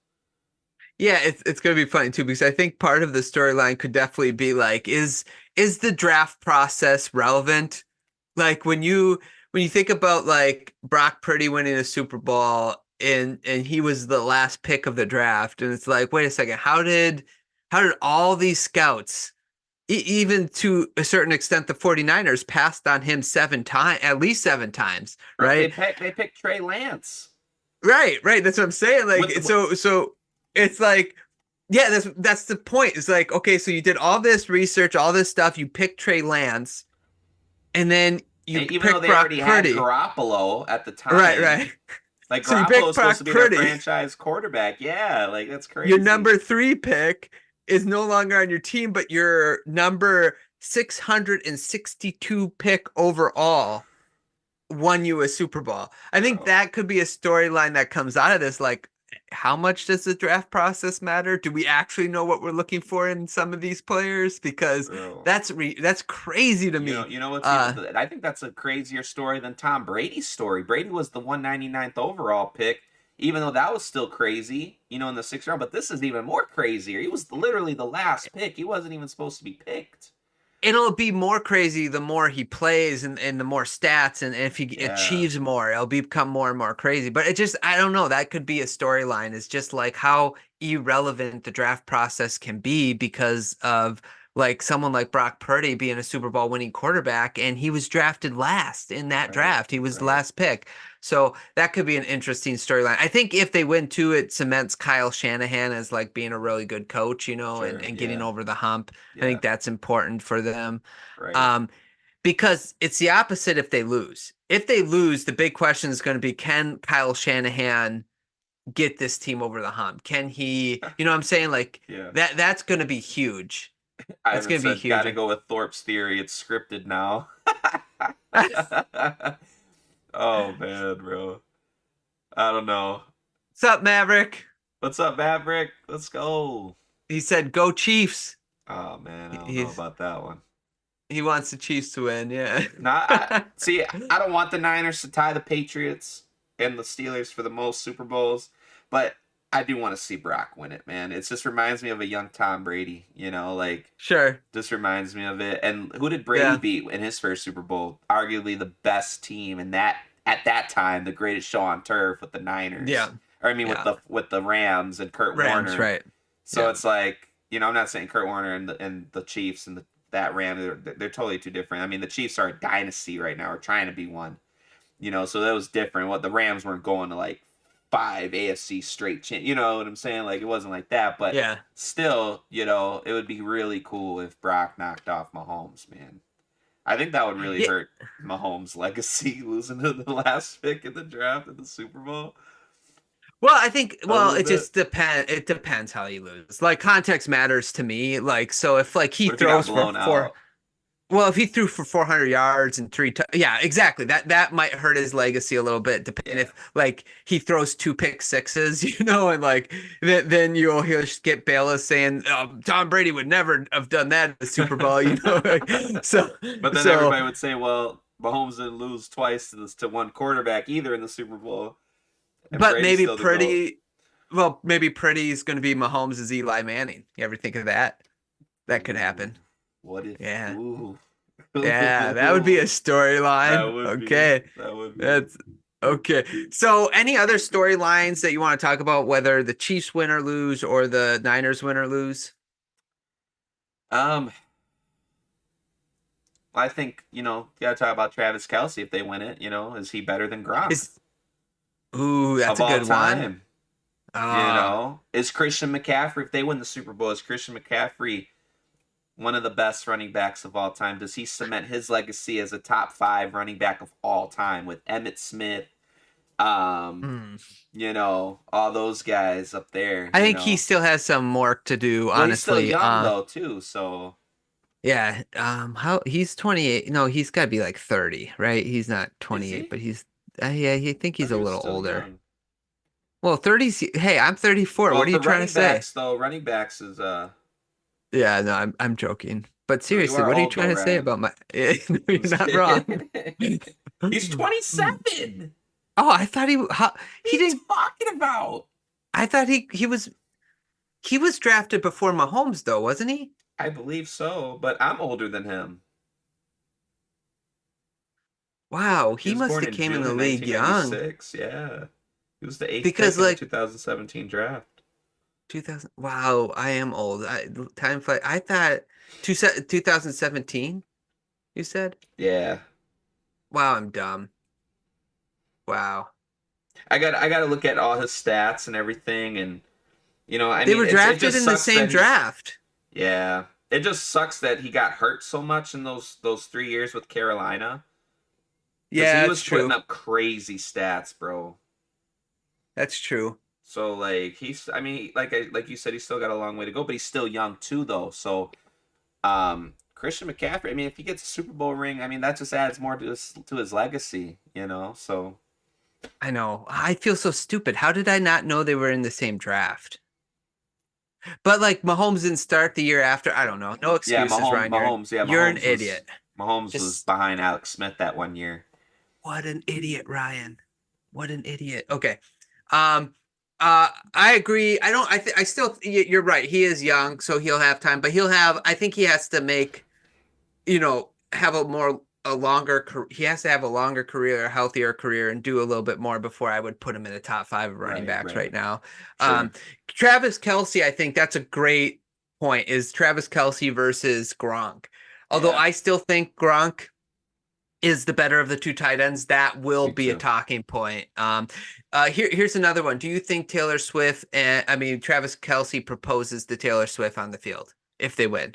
[SPEAKER 1] yeah, it's gonna be funny too because I think part of the storyline could definitely be like, is the draft process relevant? Like when you think about like Brock Purdy winning a Super Bowl and he was the last pick of the draft, and it's like, wait a second, how did all these scouts, even to a certain extent, the 49ers passed on him 7 times, at least 7 times,
[SPEAKER 2] Right?
[SPEAKER 1] right?
[SPEAKER 2] They picked Trey Lance
[SPEAKER 1] Right, right. That's what I'm saying. Like,
[SPEAKER 2] with the
[SPEAKER 1] so it's like, yeah, that's the point. It's like, okay, so you did all this research, all this stuff, you picked Trey Lance, and then you
[SPEAKER 2] even though
[SPEAKER 1] picked
[SPEAKER 2] they
[SPEAKER 1] Brock
[SPEAKER 2] already had
[SPEAKER 1] Purdy.
[SPEAKER 2] Garoppolo at the
[SPEAKER 1] Right,
[SPEAKER 2] time.
[SPEAKER 1] right.
[SPEAKER 2] Like
[SPEAKER 1] So you
[SPEAKER 2] Garoppolo
[SPEAKER 1] picked
[SPEAKER 2] is supposed
[SPEAKER 1] Brock
[SPEAKER 2] to be their
[SPEAKER 1] Purdy.
[SPEAKER 2] franchise quarterback. Yeah, like that's
[SPEAKER 1] Your
[SPEAKER 2] crazy.
[SPEAKER 1] number 3 pick is no longer on your team, but your number 662 pick overall won you a Super Bowl. I think
[SPEAKER 2] Bro,
[SPEAKER 1] that could be a storyline that comes out of this. Like, how much does the draft process matter? Do we actually know what we're looking for in some of these players? Because
[SPEAKER 2] bro.
[SPEAKER 1] that's crazy to me.
[SPEAKER 2] You know what's even? I think that's a crazier story than Tom Brady's story. Brady was the 199th overall pick, even though that was still crazy, in the 6th round. But this is even more crazier. He was literally the last pick. He wasn't even supposed to be picked.
[SPEAKER 1] It'll be more crazy the more he plays and the more stats and if he
[SPEAKER 2] Yeah,
[SPEAKER 1] achieves more, it'll become more and more crazy. But it just, I don't know, that could be a storyline. It's just like how irrelevant the draft process can be because of like someone like Brock Purdy being a Super Bowl winning quarterback and he was drafted last in that
[SPEAKER 2] right,
[SPEAKER 1] draft. He was the
[SPEAKER 2] right.
[SPEAKER 1] last pick. So that could be an interesting storyline. I think if they win too, it cements Kyle Shanahan as like being a really good coach, and,
[SPEAKER 2] Sure.
[SPEAKER 1] and getting
[SPEAKER 2] Yeah.
[SPEAKER 1] over the hump. I
[SPEAKER 2] Yeah.
[SPEAKER 1] think that's important for them.
[SPEAKER 2] Right.
[SPEAKER 1] Um, because it's the opposite if they lose. If they lose, the big question is going to be, can Kyle Shanahan get this team over the hump? Can he, what I'm saying? Like
[SPEAKER 2] Yeah.
[SPEAKER 1] that's going to be huge. That's
[SPEAKER 2] Ivan
[SPEAKER 1] going to be
[SPEAKER 2] said, "Got
[SPEAKER 1] huge.
[SPEAKER 2] to go with Thorpe's theory. It's scripted now."
[SPEAKER 1] What's
[SPEAKER 2] Oh man, bro. I don't know.
[SPEAKER 1] up, Maverick?
[SPEAKER 2] What's up, Maverick? Let's go.
[SPEAKER 1] He said, "Go Chiefs."
[SPEAKER 2] Oh man, I don't know
[SPEAKER 1] He's
[SPEAKER 2] about that one.
[SPEAKER 1] he wants the Chiefs to win. Yeah.
[SPEAKER 2] Nah, I see. I don't want the Niners to tie the Patriots and the Steelers for the most Super Bowls, but I do want to see Brock win it, man. It just reminds me of a young Tom Brady. Like
[SPEAKER 1] Sure.
[SPEAKER 2] just reminds me of it. And who did Brady
[SPEAKER 1] Yeah.
[SPEAKER 2] beat in his first Super Bowl? Arguably the best team in that at that time, the greatest show on turf with the Niners.
[SPEAKER 1] Yeah.
[SPEAKER 2] Or I mean
[SPEAKER 1] Yeah.
[SPEAKER 2] with the Rams and Kurt
[SPEAKER 1] Rams,
[SPEAKER 2] Warner.
[SPEAKER 1] right?
[SPEAKER 2] So
[SPEAKER 1] Yeah.
[SPEAKER 2] it's like, I'm not saying Kurt Warner and the Chiefs and that Ram, they're totally two different. I mean, the Chiefs are a dynasty right now, or trying to be one. So that was different. What the Rams weren't going to like 5 AFC straight you know what I'm saying? Like it wasn't like that, but
[SPEAKER 1] Yeah.
[SPEAKER 2] still, it would be really cool if Brock knocked off Mahomes, man. I think that would really
[SPEAKER 1] Yeah.
[SPEAKER 2] hurt Mahomes' legacy losing to the last pick in the draft in the Super Bowl.
[SPEAKER 1] Well, I think,
[SPEAKER 2] A little
[SPEAKER 1] it
[SPEAKER 2] bit.
[SPEAKER 1] just depends. It depends how you lose. Like context matters to me. Like, so if like he
[SPEAKER 2] What if he got
[SPEAKER 1] throws for
[SPEAKER 2] blown out?
[SPEAKER 1] well, if he threw for 400 yards and yeah, exactly. That might hurt his legacy a little bit. Depending
[SPEAKER 2] Yeah.
[SPEAKER 1] if like he throws 2 pick sixes, and like then he'll just get Bayless saying Tom Brady would never have done that in the Super Bowl, so
[SPEAKER 2] But then
[SPEAKER 1] so.
[SPEAKER 2] everybody would say, well, Mahomes didn't lose twice to one quarterback either in the Super Bowl, and
[SPEAKER 1] But
[SPEAKER 2] Brady's still the GOAT.
[SPEAKER 1] maybe Purdy's going to be Mahomes' Eli Manning. You ever think of that? That could
[SPEAKER 2] Ooh,
[SPEAKER 1] happen.
[SPEAKER 2] what if?
[SPEAKER 1] Yeah.
[SPEAKER 2] Ooh.
[SPEAKER 1] Yeah, that would be a
[SPEAKER 2] That
[SPEAKER 1] storyline.
[SPEAKER 2] would be.
[SPEAKER 1] Okay.
[SPEAKER 2] That would be.
[SPEAKER 1] That's okay. So, any other storylines that you want to talk about, whether the Chiefs win or lose or the Niners win or lose?
[SPEAKER 2] Um, I think, you gotta talk about Travis Kelce if they win it. Is he better than Gronk
[SPEAKER 1] That's
[SPEAKER 2] of
[SPEAKER 1] a
[SPEAKER 2] all
[SPEAKER 1] good one.
[SPEAKER 2] time?
[SPEAKER 1] Ah,
[SPEAKER 2] Is Christian McCaffrey, if they win the Super Bowl, is Christian McCaffrey one of the best running backs of all time? Does he cement his legacy as a top 5 running back of all time with Emmitt Smith?
[SPEAKER 1] hmm.
[SPEAKER 2] All those guys up there.
[SPEAKER 1] I think he still has some work to do,
[SPEAKER 2] Well, he's still
[SPEAKER 1] honestly.
[SPEAKER 2] young though too, so
[SPEAKER 1] Yeah. How he's 28. No, he's got to be like 30, right? He's not
[SPEAKER 2] is
[SPEAKER 1] 28,
[SPEAKER 2] he?
[SPEAKER 1] but he's yeah, I think
[SPEAKER 2] I
[SPEAKER 1] he's
[SPEAKER 2] thought
[SPEAKER 1] a
[SPEAKER 2] he was
[SPEAKER 1] little
[SPEAKER 2] still
[SPEAKER 1] older.
[SPEAKER 2] young.
[SPEAKER 1] Well, 30's hey, I'm 34.
[SPEAKER 2] Well,
[SPEAKER 1] What are you
[SPEAKER 2] for
[SPEAKER 1] trying to say?
[SPEAKER 2] running backs is
[SPEAKER 1] Yeah, no, I'm joking. But
[SPEAKER 2] no, you
[SPEAKER 1] seriously,
[SPEAKER 2] are
[SPEAKER 1] what are you
[SPEAKER 2] old though,
[SPEAKER 1] trying to say
[SPEAKER 2] Ryan.
[SPEAKER 1] about my No,
[SPEAKER 2] I'm
[SPEAKER 1] you're
[SPEAKER 2] just
[SPEAKER 1] not wrong.
[SPEAKER 2] kidding. He's 27.
[SPEAKER 1] Oh, I thought
[SPEAKER 2] What are
[SPEAKER 1] he
[SPEAKER 2] you
[SPEAKER 1] didn't
[SPEAKER 2] talking about?
[SPEAKER 1] I thought he was drafted before Mahomes though, wasn't he?
[SPEAKER 2] I believe so, but I'm older than him.
[SPEAKER 1] Wow,
[SPEAKER 2] He
[SPEAKER 1] he
[SPEAKER 2] was
[SPEAKER 1] must
[SPEAKER 2] born
[SPEAKER 1] have
[SPEAKER 2] in
[SPEAKER 1] came in
[SPEAKER 2] June
[SPEAKER 1] the
[SPEAKER 2] of
[SPEAKER 1] league young
[SPEAKER 2] 1996. Yeah. He was the 8th
[SPEAKER 1] because
[SPEAKER 2] pick in the
[SPEAKER 1] like
[SPEAKER 2] 2017 draft.
[SPEAKER 1] 2000. Wow, I am old. Time flies. I thought 2017, you said?
[SPEAKER 2] Yeah.
[SPEAKER 1] Wow, I'm dumb. Wow.
[SPEAKER 2] I got to look at all his stats and everything, and I
[SPEAKER 1] They
[SPEAKER 2] mean,
[SPEAKER 1] were
[SPEAKER 2] it
[SPEAKER 1] drafted
[SPEAKER 2] just
[SPEAKER 1] in the
[SPEAKER 2] sucks
[SPEAKER 1] same
[SPEAKER 2] that he's
[SPEAKER 1] draft.
[SPEAKER 2] yeah. It just sucks that he got hurt so much in those 3 years with Carolina, because he
[SPEAKER 1] Yeah,
[SPEAKER 2] was
[SPEAKER 1] that's
[SPEAKER 2] putting
[SPEAKER 1] true.
[SPEAKER 2] up crazy stats, bro.
[SPEAKER 1] That's true.
[SPEAKER 2] So like I mean, like you said, he's still got a long way to go, but he's still young too, though. So Christian McCaffrey, I mean, if he gets a Super Bowl ring, I mean, that just adds more to his legacy, So
[SPEAKER 1] I know. I feel so stupid. How did I not know they were in the same draft? But like Mahomes didn't start the year after. I don't know. No
[SPEAKER 2] yeah,
[SPEAKER 1] excuses, Ryan.
[SPEAKER 2] Mahomes, yeah,
[SPEAKER 1] You're an idiot.
[SPEAKER 2] Mahomes was
[SPEAKER 1] Just
[SPEAKER 2] behind Alex Smith that one year.
[SPEAKER 1] what an idiot, Ryan. What an idiot. Okay. Um I agree. I still you're right. He is young, so he'll have time, but I think he has to make, have he has to have a longer career, a healthier career, and do a little bit more before I would put him in the top 5 of running
[SPEAKER 2] Right,
[SPEAKER 1] backs right
[SPEAKER 2] right.
[SPEAKER 1] now.
[SPEAKER 2] Sure.
[SPEAKER 1] Travis Kelce, I think that's a great point, is Travis Kelce versus Gronk. Although
[SPEAKER 2] Yeah.
[SPEAKER 1] I still think Gronk is the better of the two tight ends. That will
[SPEAKER 2] Me
[SPEAKER 1] be a
[SPEAKER 2] too.
[SPEAKER 1] talking point. Here's another one. Do you think Taylor Swift and Travis Kelce proposes to Taylor Swift on the field if they win?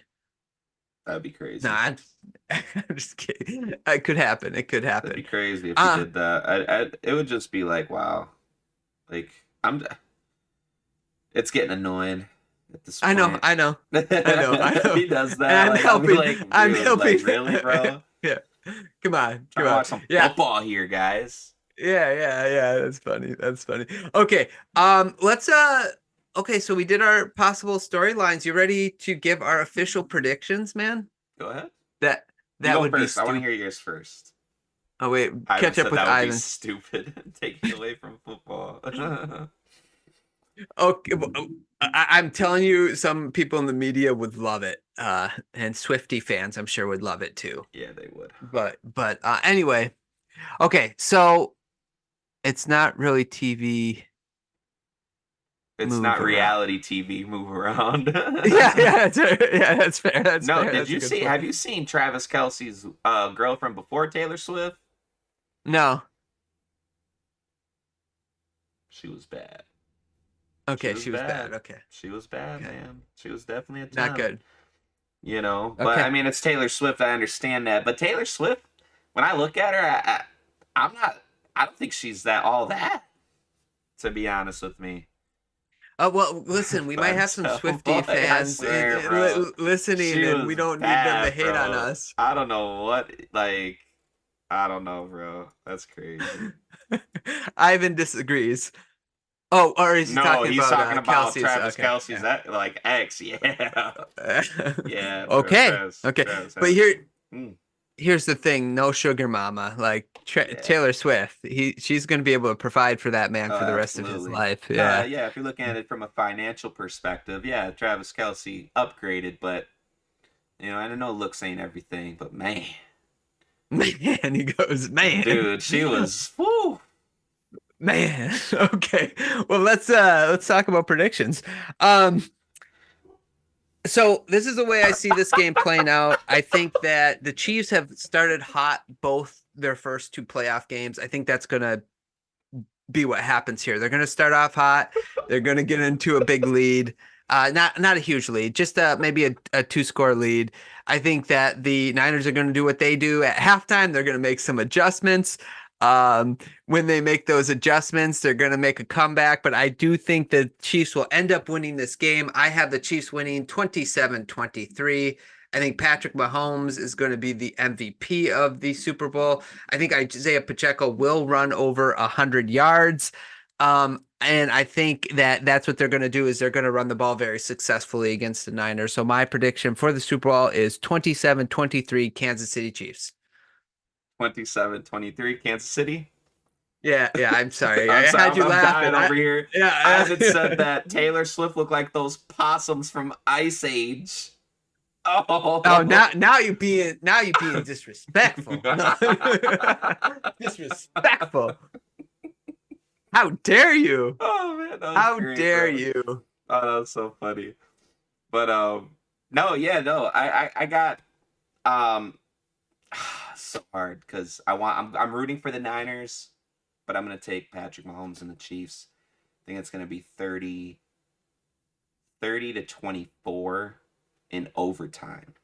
[SPEAKER 2] That'd be
[SPEAKER 1] No,
[SPEAKER 2] crazy.
[SPEAKER 1] I'm just kidding. It could happen. It could
[SPEAKER 2] That'd be
[SPEAKER 1] happen.
[SPEAKER 2] crazy if he
[SPEAKER 1] Uh,
[SPEAKER 2] did that. It would just be like, wow. Like I'm. It's getting annoying at this
[SPEAKER 1] I know,
[SPEAKER 2] point.
[SPEAKER 1] I know, I know, I
[SPEAKER 2] If
[SPEAKER 1] know.
[SPEAKER 2] he does
[SPEAKER 1] And
[SPEAKER 2] that,
[SPEAKER 1] I'm
[SPEAKER 2] like I'll be
[SPEAKER 1] helping.
[SPEAKER 2] like,
[SPEAKER 1] I'm
[SPEAKER 2] dude, like
[SPEAKER 1] helping.
[SPEAKER 2] really, bro?
[SPEAKER 1] Yeah. Come on,
[SPEAKER 2] Trying
[SPEAKER 1] come
[SPEAKER 2] to
[SPEAKER 1] on.
[SPEAKER 2] watch some
[SPEAKER 1] Yeah.
[SPEAKER 2] football here, guys.
[SPEAKER 1] Yeah. That's funny. That's funny. Okay. Let's okay, so we did our possible storylines. You ready to give our official predictions, man?
[SPEAKER 2] Go ahead.
[SPEAKER 1] That
[SPEAKER 2] You
[SPEAKER 1] that
[SPEAKER 2] go
[SPEAKER 1] would be
[SPEAKER 2] first. I want to
[SPEAKER 1] stupid.
[SPEAKER 2] hear yours first.
[SPEAKER 1] Oh wait,
[SPEAKER 2] Ivan
[SPEAKER 1] catch up
[SPEAKER 2] said
[SPEAKER 1] with
[SPEAKER 2] that would be
[SPEAKER 1] Ivan.
[SPEAKER 2] stupid, taking away from football.
[SPEAKER 1] Okay, well, I'm telling you, some people in the media would love it. And Swifty fans, I'm sure, would love it too.
[SPEAKER 2] Yeah, they would.
[SPEAKER 1] But anyway, okay, so it's not really TV
[SPEAKER 2] It's
[SPEAKER 1] move
[SPEAKER 2] not
[SPEAKER 1] around.
[SPEAKER 2] reality TV move around.
[SPEAKER 1] Yeah, that's fair. That's
[SPEAKER 2] No,
[SPEAKER 1] fair.
[SPEAKER 2] did
[SPEAKER 1] That's a
[SPEAKER 2] you
[SPEAKER 1] good
[SPEAKER 2] see?
[SPEAKER 1] point.
[SPEAKER 2] Have you seen Travis Kelsey's girlfriend before Taylor Swift?
[SPEAKER 1] No.
[SPEAKER 2] She was bad. She
[SPEAKER 1] Okay,
[SPEAKER 2] was
[SPEAKER 1] she was bad.
[SPEAKER 2] bad.
[SPEAKER 1] Okay.
[SPEAKER 2] She was bad,
[SPEAKER 1] Okay.
[SPEAKER 2] man. She was definitely a
[SPEAKER 1] Not
[SPEAKER 2] 10.
[SPEAKER 1] good.
[SPEAKER 2] You know, but
[SPEAKER 1] Okay.
[SPEAKER 2] I mean, it's Taylor Swift. I understand that, but Taylor Swift, when I look at her, I'm not. I don't think she's that all that. To be honest with me,
[SPEAKER 1] Well, listen, we might have
[SPEAKER 2] but
[SPEAKER 1] some
[SPEAKER 2] boy,
[SPEAKER 1] Swifty
[SPEAKER 2] I
[SPEAKER 1] fans
[SPEAKER 2] swear, bro,
[SPEAKER 1] listening,
[SPEAKER 2] she
[SPEAKER 1] and
[SPEAKER 2] was
[SPEAKER 1] we don't need them to
[SPEAKER 2] bad,
[SPEAKER 1] hate on
[SPEAKER 2] bro.
[SPEAKER 1] us.
[SPEAKER 2] I don't know what, like, I don't know, bro. That's crazy.
[SPEAKER 1] Ivan disagrees. Oh, or is he
[SPEAKER 2] No,
[SPEAKER 1] talking
[SPEAKER 2] he's
[SPEAKER 1] about
[SPEAKER 2] talking about
[SPEAKER 1] Kelsey's?
[SPEAKER 2] Travis
[SPEAKER 1] Okay,
[SPEAKER 2] Kelsey's
[SPEAKER 1] yeah.
[SPEAKER 2] that like ex, yeah, yeah, bro.
[SPEAKER 1] Okay, okay.
[SPEAKER 2] Travis
[SPEAKER 1] But
[SPEAKER 2] has some.
[SPEAKER 1] here's the thing: no sugar mama. Like
[SPEAKER 2] Yeah.
[SPEAKER 1] Taylor Swift, she's gonna be able to provide for that man
[SPEAKER 2] Oh,
[SPEAKER 1] for the rest of his
[SPEAKER 2] absolutely.
[SPEAKER 1] life.
[SPEAKER 2] Nah,
[SPEAKER 1] Yeah.
[SPEAKER 2] yeah. If you're looking at it from a financial perspective, yeah, Travis Kelsey upgraded, but I know looks ain't everything, but man,
[SPEAKER 1] Man, he goes, man.
[SPEAKER 2] dude, she was. Whoo.
[SPEAKER 1] Man. Okay. Well, let's talk about predictions. Um, so this is the way I see this game playing out. I think that the Chiefs have started hot both their first two playoff games. I think that's gonna be what happens here. They're gonna start off hot. They're gonna get into a big lead. Not a huge lead, just maybe a two-score lead. I think that the Niners are going to do what they do at halftime. They're going to make some adjustments. When they make those adjustments, they're going to make a comeback. But I do think the Chiefs will end up winning this game. I have the Chiefs winning 27-23. I think Patrick Mahomes is going to be the MVP of the Super Bowl. I think Isaiah Pacheco will run over 100 yards. And I think that that's what they're going to do is they're going to run the ball very successfully against the Niners. So my prediction for the Super Bowl is 27-23 Kansas City Chiefs.
[SPEAKER 2] 27-23 Kansas City.
[SPEAKER 1] Yeah, I'm sorry. I
[SPEAKER 2] I'm sorry,
[SPEAKER 1] had you
[SPEAKER 2] I'm dying
[SPEAKER 1] laughing.
[SPEAKER 2] over here.
[SPEAKER 1] Yeah.
[SPEAKER 2] Ivan said that Taylor Swift looked like those possums from Ice Age. Oh,
[SPEAKER 1] Oh, now you're being disrespectful. No. Disrespectful. How dare you?
[SPEAKER 2] Oh man, that was
[SPEAKER 1] How
[SPEAKER 2] great,
[SPEAKER 1] dare
[SPEAKER 2] bro.
[SPEAKER 1] you?
[SPEAKER 2] Oh, that was so funny. But no, yeah, no, I got so hard because I'm rooting for the Niners, but I'm gonna take Patrick Mahomes and the Chiefs. I think it's gonna be 30-24 in overtime.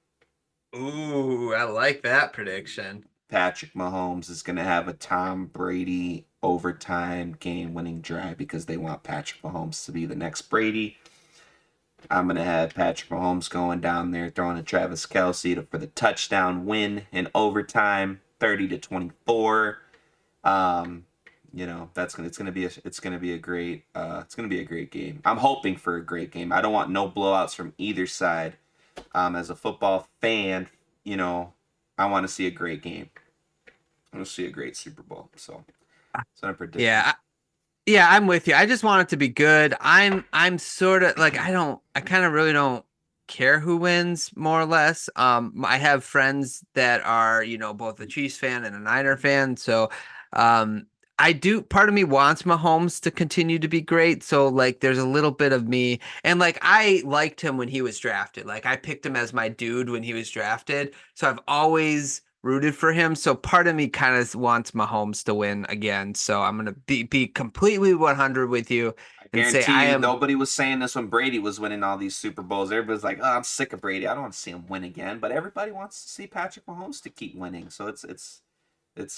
[SPEAKER 1] Ooh, I like that prediction.
[SPEAKER 2] Patrick Mahomes is gonna have a Tom Brady overtime game-winning drive because they want Patrick Mahomes to be the next Brady. I'm gonna have Patrick Mahomes going down there throwing to Travis Kelce for the touchdown win in overtime, 30-24. It's gonna be a great game. I'm hoping for a great game. I don't want no blowouts from either side. As a football fan, I want to see a great game. I want to see a great Super Bowl. So that's what I'm predicting.
[SPEAKER 1] Yeah, I'm with you. I just want it to be good. I'm sort of like I kind of really don't care who wins more or less. I have friends that are, both a Chiefs fan and a Niner fan. So I do part of me wants Mahomes to continue to be great. So like there's a little bit of me and like I liked him when he was drafted. Like I picked him as my dude when he was drafted. So I've always rooted for him. So part of me kind of wants Mahomes to win again. So I'm gonna be completely 100 with you
[SPEAKER 2] I
[SPEAKER 1] and say
[SPEAKER 2] guarantee
[SPEAKER 1] I
[SPEAKER 2] you,
[SPEAKER 1] am.
[SPEAKER 2] nobody was saying this when Brady was winning all these Super Bowls. Everybody's like, "Oh, I'm sick of Brady. I don't want to see him win again." But everybody wants to see Patrick Mahomes to keep winning. So it's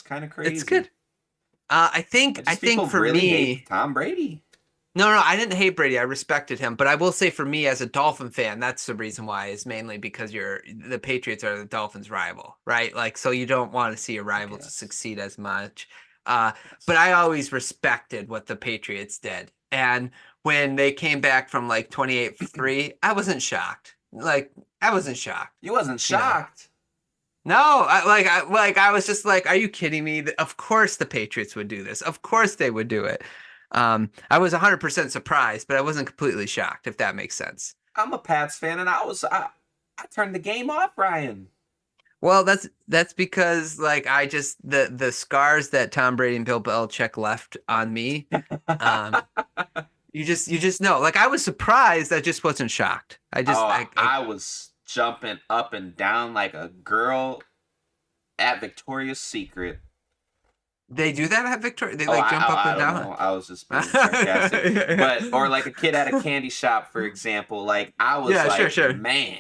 [SPEAKER 2] kind of
[SPEAKER 1] It's
[SPEAKER 2] crazy.
[SPEAKER 1] good. I think
[SPEAKER 2] I
[SPEAKER 1] I
[SPEAKER 2] just
[SPEAKER 1] think
[SPEAKER 2] people
[SPEAKER 1] for
[SPEAKER 2] really hate
[SPEAKER 1] me.
[SPEAKER 2] Tom Brady.
[SPEAKER 1] No, I didn't hate Brady. I respected him, but I will say for me as a Dolphin fan, that's the reason why is mainly because the Patriots are the Dolphins' rival, right? Like, so you don't want to see a
[SPEAKER 2] I
[SPEAKER 1] rival to
[SPEAKER 2] guess.
[SPEAKER 1] succeed as much. Uh, but
[SPEAKER 2] Yes.
[SPEAKER 1] I always respected what the Patriots did, and when they came back from like 28-3, I wasn't shocked. Like, I wasn't shocked,
[SPEAKER 2] You wasn't
[SPEAKER 1] you know.
[SPEAKER 2] shocked.
[SPEAKER 1] No, I was just like, are you kidding me? Of course the Patriots would do this. Of course they would do it. I was 100% surprised, but I wasn't completely shocked, if that makes sense.
[SPEAKER 2] I'm a Pats fan, and I turned the game off, Ryan.
[SPEAKER 1] Well, that's because like I just the scars that Tom Brady and Bill Belichick left on me, um, you just know. Like I was surprised, I just wasn't shocked. I just
[SPEAKER 2] Oh,
[SPEAKER 1] I
[SPEAKER 2] I was jumping up and down like a girl at Victoria's Secret.
[SPEAKER 1] they do that at Victoria. They
[SPEAKER 2] Oh,
[SPEAKER 1] like jump up
[SPEAKER 2] I
[SPEAKER 1] and
[SPEAKER 2] don't
[SPEAKER 1] down.
[SPEAKER 2] know. I was just being sarcastic. But or like a kid at a candy shop, for example. Like I was
[SPEAKER 1] Yeah, sure,
[SPEAKER 2] like,
[SPEAKER 1] sure.
[SPEAKER 2] man,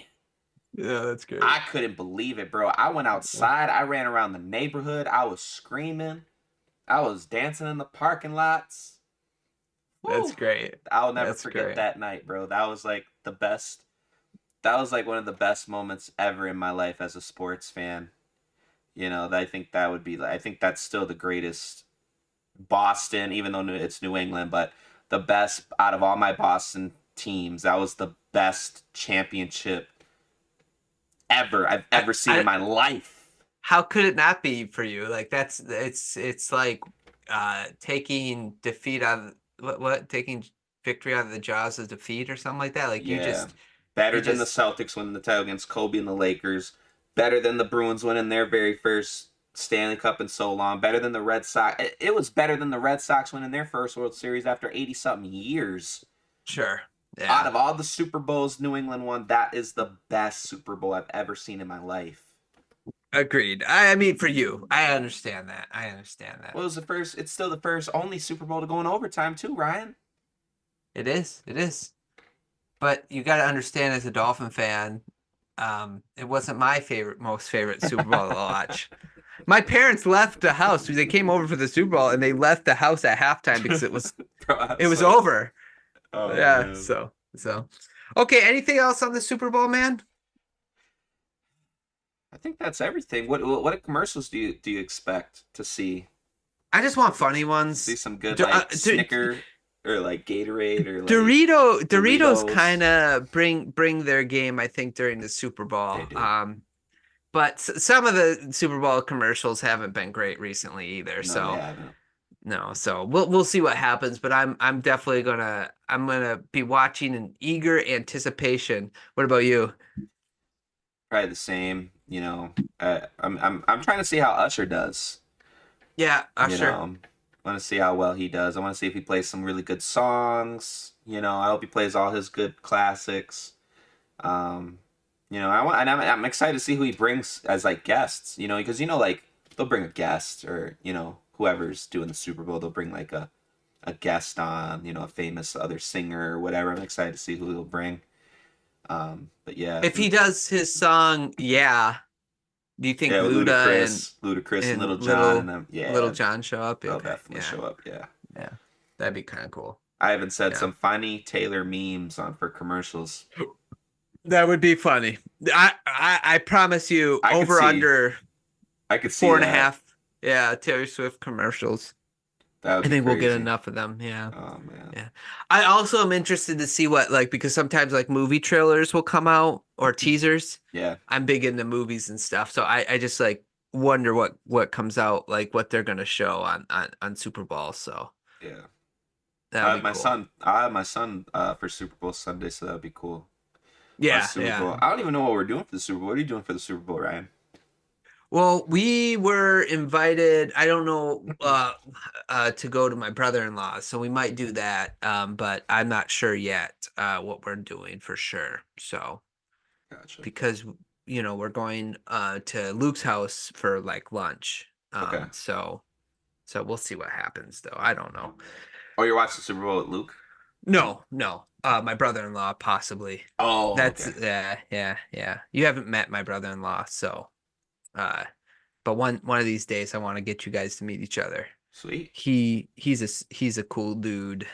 [SPEAKER 1] Yeah, that's great.
[SPEAKER 2] I couldn't believe it, bro. I went outside. I ran around the neighborhood. I was screaming. I was dancing in the parking lots.
[SPEAKER 1] That's
[SPEAKER 2] Woo.
[SPEAKER 1] great.
[SPEAKER 2] I'll never
[SPEAKER 1] That's
[SPEAKER 2] forget
[SPEAKER 1] great.
[SPEAKER 2] that night, bro. That was like the best. That was like one of the best moments ever in my life as a sports fan. I think that would be. I think that's still the greatest Boston, even though it's New England, but the best out of all my Boston teams. That was the best championship I've
[SPEAKER 1] I,
[SPEAKER 2] ever seen in
[SPEAKER 1] I
[SPEAKER 2] my life.
[SPEAKER 1] how could it not be for you? Like it's like taking defeat out of what taking victory out of the jaws of defeat or something like that. Like
[SPEAKER 2] Yeah.
[SPEAKER 1] you
[SPEAKER 2] Better than the
[SPEAKER 1] just
[SPEAKER 2] Celtics winning the title against Kobe and the Lakers. Better than the Bruins winning their very first Stanley Cup in so long. Better than the Red Sox. It was better than the Red Sox winning their first World Series after 80 something years.
[SPEAKER 1] sure.
[SPEAKER 2] Out
[SPEAKER 1] Yeah.
[SPEAKER 2] of all the Super Bowls New England won, that is the best Super Bowl I've ever seen in my life.
[SPEAKER 1] Agreed. I mean for you. I understand that. I understand that.
[SPEAKER 2] Well, it was the first. It's still the first only Super Bowl to go in overtime too, Ryan.
[SPEAKER 1] It is. It is. But you got to understand as a Dolphin fan, it wasn't my most favorite Super Bowl to watch. My parents left the house. They came over for the Super Bowl and they left the house at halftime because
[SPEAKER 2] Bro,
[SPEAKER 1] it was
[SPEAKER 2] so
[SPEAKER 1] over.
[SPEAKER 2] oh
[SPEAKER 1] Yeah,
[SPEAKER 2] man.
[SPEAKER 1] so. Okay, anything else on the Super Bowl, man?
[SPEAKER 2] I think that's everything. What commercials do you expect to see?
[SPEAKER 1] I just want funny
[SPEAKER 2] See
[SPEAKER 1] ones.
[SPEAKER 2] some good
[SPEAKER 1] Do,
[SPEAKER 2] like Snicker or like Gatorade or like
[SPEAKER 1] Doritos
[SPEAKER 2] Doritos.
[SPEAKER 1] kind of bring their game, I think, during the Super
[SPEAKER 2] They
[SPEAKER 1] Bowl.
[SPEAKER 2] do.
[SPEAKER 1] But some of the Super Bowl commercials haven't been great recently either.
[SPEAKER 2] No, they
[SPEAKER 1] So
[SPEAKER 2] haven't.
[SPEAKER 1] no, so we'll see what happens. But I'm definitely I'm gonna be watching in eager anticipation. What about you?
[SPEAKER 2] Probably the same. I'm trying to see how Usher does.
[SPEAKER 1] Yeah,
[SPEAKER 2] You
[SPEAKER 1] Usher.
[SPEAKER 2] know, I want to see how well he does. I want to see if he plays some really good songs. I hope he plays all his good classics. Um, and I'm excited to see who he brings as like guests. Because like they'll bring a guest or whoever's doing the Super Bowl, they'll bring like a guest on. A famous other singer or whatever. I'm excited to see who he'll bring. But yeah,
[SPEAKER 1] If he does his song, yeah. Do you think
[SPEAKER 2] yeah,
[SPEAKER 1] Luda
[SPEAKER 2] Ludacris, and
[SPEAKER 1] and
[SPEAKER 2] Little John, and them.
[SPEAKER 1] Little
[SPEAKER 2] Yeah,
[SPEAKER 1] John show up?
[SPEAKER 2] they'll
[SPEAKER 1] Okay,
[SPEAKER 2] definitely
[SPEAKER 1] yeah,
[SPEAKER 2] show up. Yeah.
[SPEAKER 1] yeah, that'd be kind of cool.
[SPEAKER 2] I even said
[SPEAKER 1] Yeah,
[SPEAKER 2] some funny Taylor memes on for commercials.
[SPEAKER 1] that would be funny. I promise you,
[SPEAKER 2] I could
[SPEAKER 1] over
[SPEAKER 2] see,
[SPEAKER 1] under
[SPEAKER 2] I could see
[SPEAKER 1] four and a
[SPEAKER 2] that.
[SPEAKER 1] half. Yeah, Taylor Swift commercials.
[SPEAKER 2] That would
[SPEAKER 1] I
[SPEAKER 2] be
[SPEAKER 1] think we'll get
[SPEAKER 2] crazy.
[SPEAKER 1] enough of them. Yeah.
[SPEAKER 2] Oh man.
[SPEAKER 1] Yeah. I also am interested to see what like because sometimes like movie trailers will come out or teasers.
[SPEAKER 2] Yeah.
[SPEAKER 1] I'm big into movies and stuff. So I just like wonder what comes out, like what they're gonna show on Super Bowl. So
[SPEAKER 2] Yeah.
[SPEAKER 1] that'll be cool.
[SPEAKER 2] I have my son for Super Bowl Sunday, so that would be cool. On
[SPEAKER 1] Yeah,
[SPEAKER 2] Super
[SPEAKER 1] yeah.
[SPEAKER 2] Bowl. I don't even know what we're doing for the Super Bowl. What are you doing for the Super Bowl, Ryan?
[SPEAKER 1] Well, we were invited, I don't know, to go to my brother-in-law, so we might do that. But I'm not sure yet what we're doing for sure. So
[SPEAKER 2] Gotcha.
[SPEAKER 1] because we're going to Luke's house for like lunch.
[SPEAKER 2] Okay.
[SPEAKER 1] So we'll see what happens though. I don't know.
[SPEAKER 2] Oh, you're watching the Super Bowl with Luke?
[SPEAKER 1] No, no. My brother-in-law possibly.
[SPEAKER 2] Oh,
[SPEAKER 1] That's
[SPEAKER 2] okay.
[SPEAKER 1] yeah. You haven't met my brother-in-law, so but one of these days I want to get you guys to meet each other.
[SPEAKER 2] Sweet.
[SPEAKER 1] He's a cool dude.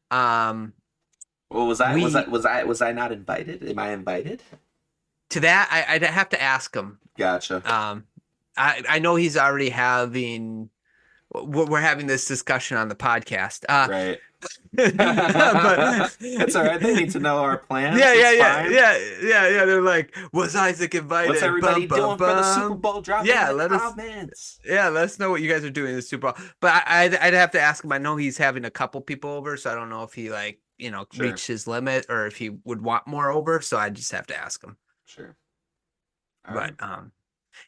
[SPEAKER 1] Um
[SPEAKER 2] Well,
[SPEAKER 1] we
[SPEAKER 2] was I not invited? Am I invited?
[SPEAKER 1] to that I'd have to ask him.
[SPEAKER 2] Gotcha.
[SPEAKER 1] Um I know he's already having we're having this discussion on the podcast.
[SPEAKER 2] Right.
[SPEAKER 1] But
[SPEAKER 2] It's all right. They need to know our plans.
[SPEAKER 1] yeah,
[SPEAKER 2] It's
[SPEAKER 1] yeah, yeah,
[SPEAKER 2] fine.
[SPEAKER 1] yeah, yeah. They're like, was Isaac
[SPEAKER 2] What's
[SPEAKER 1] invited?
[SPEAKER 2] everybody
[SPEAKER 1] Bum, bum,
[SPEAKER 2] doing for the Super
[SPEAKER 1] bum.
[SPEAKER 2] Bowl? Drop it in
[SPEAKER 1] Yeah,
[SPEAKER 2] the
[SPEAKER 1] let us.
[SPEAKER 2] comments.
[SPEAKER 1] Yeah, let us know what you guys are doing in the Super Bowl. But I'd have to ask him. I know he's having a couple people over, so I don't know if he like
[SPEAKER 2] Sure.
[SPEAKER 1] reached his limit or if he would want more over. So I just have to ask him.
[SPEAKER 2] Sure. All right.
[SPEAKER 1] But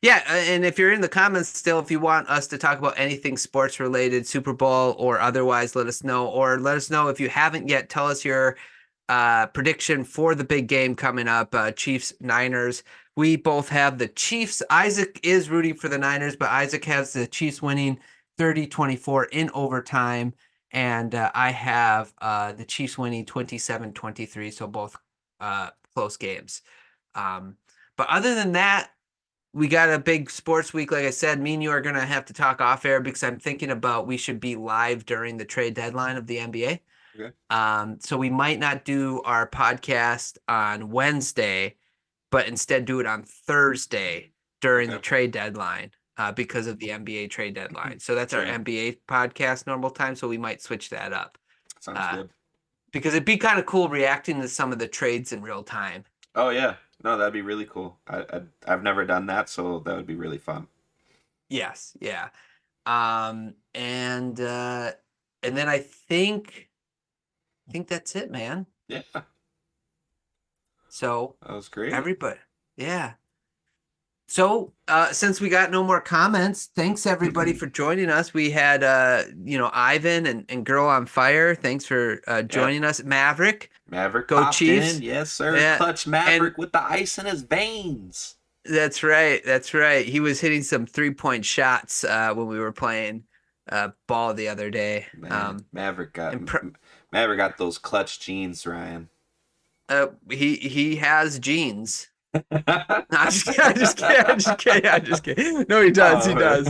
[SPEAKER 1] yeah, and if you're in the comments still, if you want us to talk about anything sports related, Super Bowl or otherwise, let us know. Or let us know if you haven't yet. Tell us your prediction for the big game coming up, Chiefs Niners. We both have the Chiefs. Isaac is rooting for the Niners, but Isaac has the Chiefs winning 30-24 in overtime. And I have the Chiefs winning 27-23. So both close games. But other than that, we got a big sports week. Like I said, me and you are going to have to talk off air because I'm thinking about we should be live during the trade deadline of the NBA.
[SPEAKER 2] Okay.
[SPEAKER 1] So we might not do our podcast on Wednesday, but instead do it on Thursday during the
[SPEAKER 2] Okay.
[SPEAKER 1] trade deadline because of the NBA trade deadline. So that's our
[SPEAKER 2] Sure.
[SPEAKER 1] NBA podcast normal time. So we might switch that up
[SPEAKER 2] Sounds good.
[SPEAKER 1] because it'd be kind of cool reacting to some of the trades in real time.
[SPEAKER 2] Oh yeah. No, that'd be really cool. I've never done that, so that would be really fun.
[SPEAKER 1] Yes, yeah. And then I think that's it, man.
[SPEAKER 2] Yeah.
[SPEAKER 1] So
[SPEAKER 2] That was great.
[SPEAKER 1] everybody, yeah. So since we got no more comments, thanks everybody for joining us. We had Ivan and Girl on Fire. Thanks for joining us. Maverick,
[SPEAKER 2] Maverick
[SPEAKER 1] go
[SPEAKER 2] popped
[SPEAKER 1] Chiefs.
[SPEAKER 2] in. Yes, sir.
[SPEAKER 1] Yeah,
[SPEAKER 2] Clutch Maverick with the ice in his veins.
[SPEAKER 1] that's right. That's right. He was hitting some 3-point shots when we were playing ball the other day.
[SPEAKER 2] Man, Maverick got
[SPEAKER 1] and
[SPEAKER 2] Maverick got those clutch jeans, Ryan.
[SPEAKER 1] he has genes. No, I'm just kidding. I'm just kidding. I'm just kidding. I'm just kidding. No, he does. He does.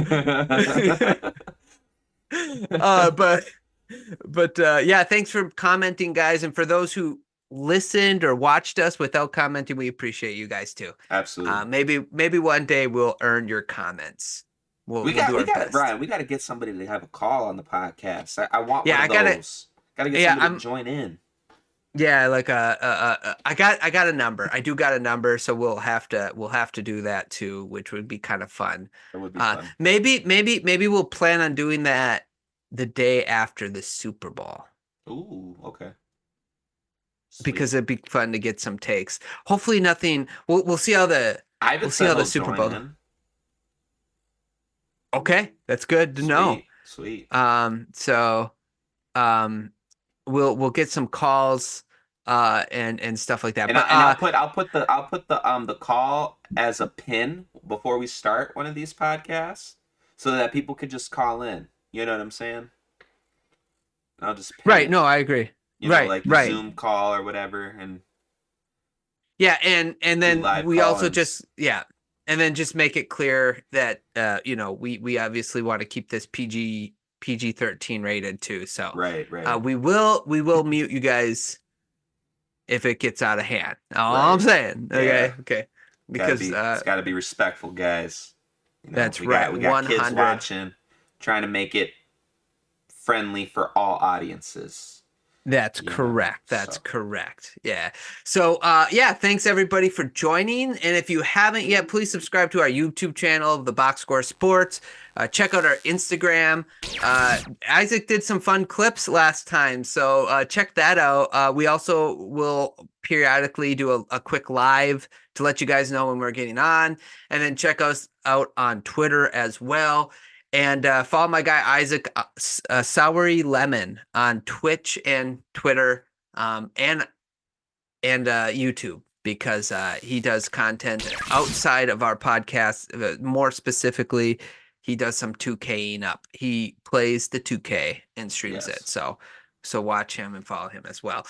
[SPEAKER 1] But yeah, thanks for commenting, guys. And for those who listened or watched us without commenting, we appreciate you guys too.
[SPEAKER 2] Absolutely.
[SPEAKER 1] Maybe one day we'll earn your comments. We'll do our best.
[SPEAKER 2] Ryan, we got to get somebody to have a call on the podcast. I want
[SPEAKER 1] Yeah,
[SPEAKER 2] one of those. Got to get somebody to join in.
[SPEAKER 1] Yeah, like I got a number. I do got a number, so we'll have to do that too, which would be kind of fun.
[SPEAKER 2] That would be fun.
[SPEAKER 1] Maybe we'll plan on doing that the day after the Super Bowl.
[SPEAKER 2] Ooh, okay. Sweet.
[SPEAKER 1] Because it'd be fun to get some takes. Hopefully nothing. We'll see how the Super Bowl. Okay, that's good to know.
[SPEAKER 2] Sweet.
[SPEAKER 1] So we'll get some calls and stuff like that.
[SPEAKER 2] And,
[SPEAKER 1] but
[SPEAKER 2] I'll put the call as a pin before we start one of these podcasts, so that people could just call in. You know what I'm saying? I'll just pin
[SPEAKER 1] right.
[SPEAKER 2] it.
[SPEAKER 1] No, I agree.
[SPEAKER 2] Like a Zoom call or whatever, and
[SPEAKER 1] yeah, and then we also just and then just make it clear that we obviously want to keep this PG-13 rated too. So
[SPEAKER 2] right.
[SPEAKER 1] We will mute you guys if it gets out of hand. All I'm saying. Okay. Because
[SPEAKER 2] it's got to be respectful, guys.
[SPEAKER 1] That's right.
[SPEAKER 2] We got kids watching, trying to make it friendly for all audiences.
[SPEAKER 1] That's correct. That's correct. Yeah. So, thanks everybody for joining. And if you haven't yet, please subscribe to our YouTube channel, The Box Score Sports. Check out our Instagram. Isaac did some fun clips last time, so check that out. We also will periodically do a quick live to let you guys know when we're getting on. And then check us out on Twitter as well. And follow my guy Isaac Soury Lemon on Twitch and Twitter and YouTube. because he does content outside of our podcast. More specifically, he does some 2King up. He plays the 2K and streams it.
[SPEAKER 2] Yes.
[SPEAKER 1] So watch him and follow him as well.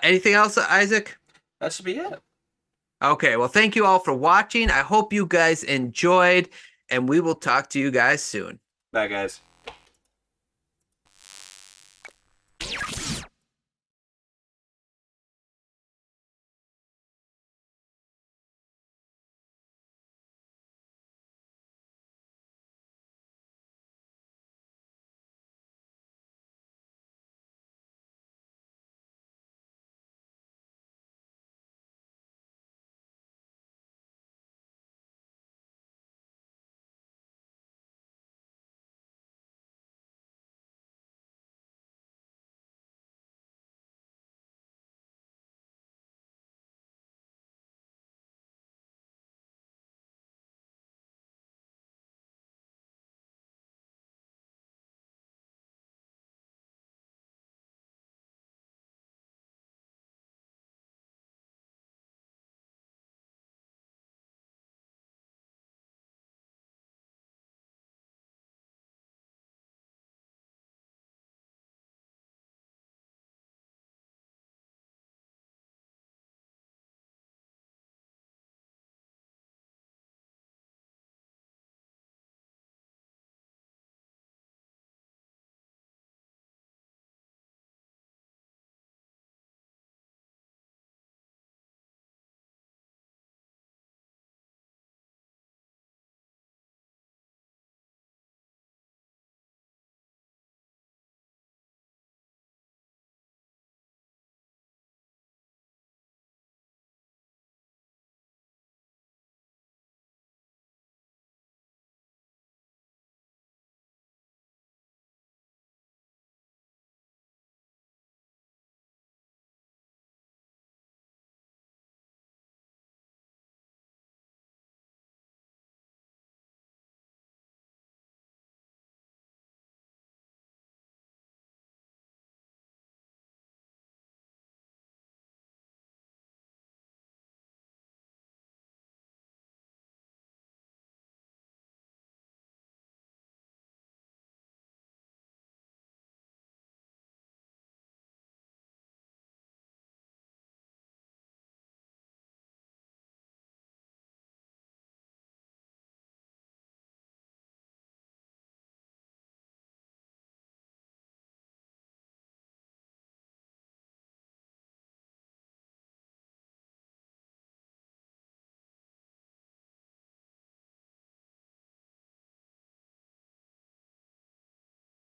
[SPEAKER 1] Anything else, Isaac?
[SPEAKER 2] That should be it.
[SPEAKER 1] Okay, well, thank you all for watching. I hope you guys enjoyed, and we will talk to you guys soon.
[SPEAKER 2] Bye, guys.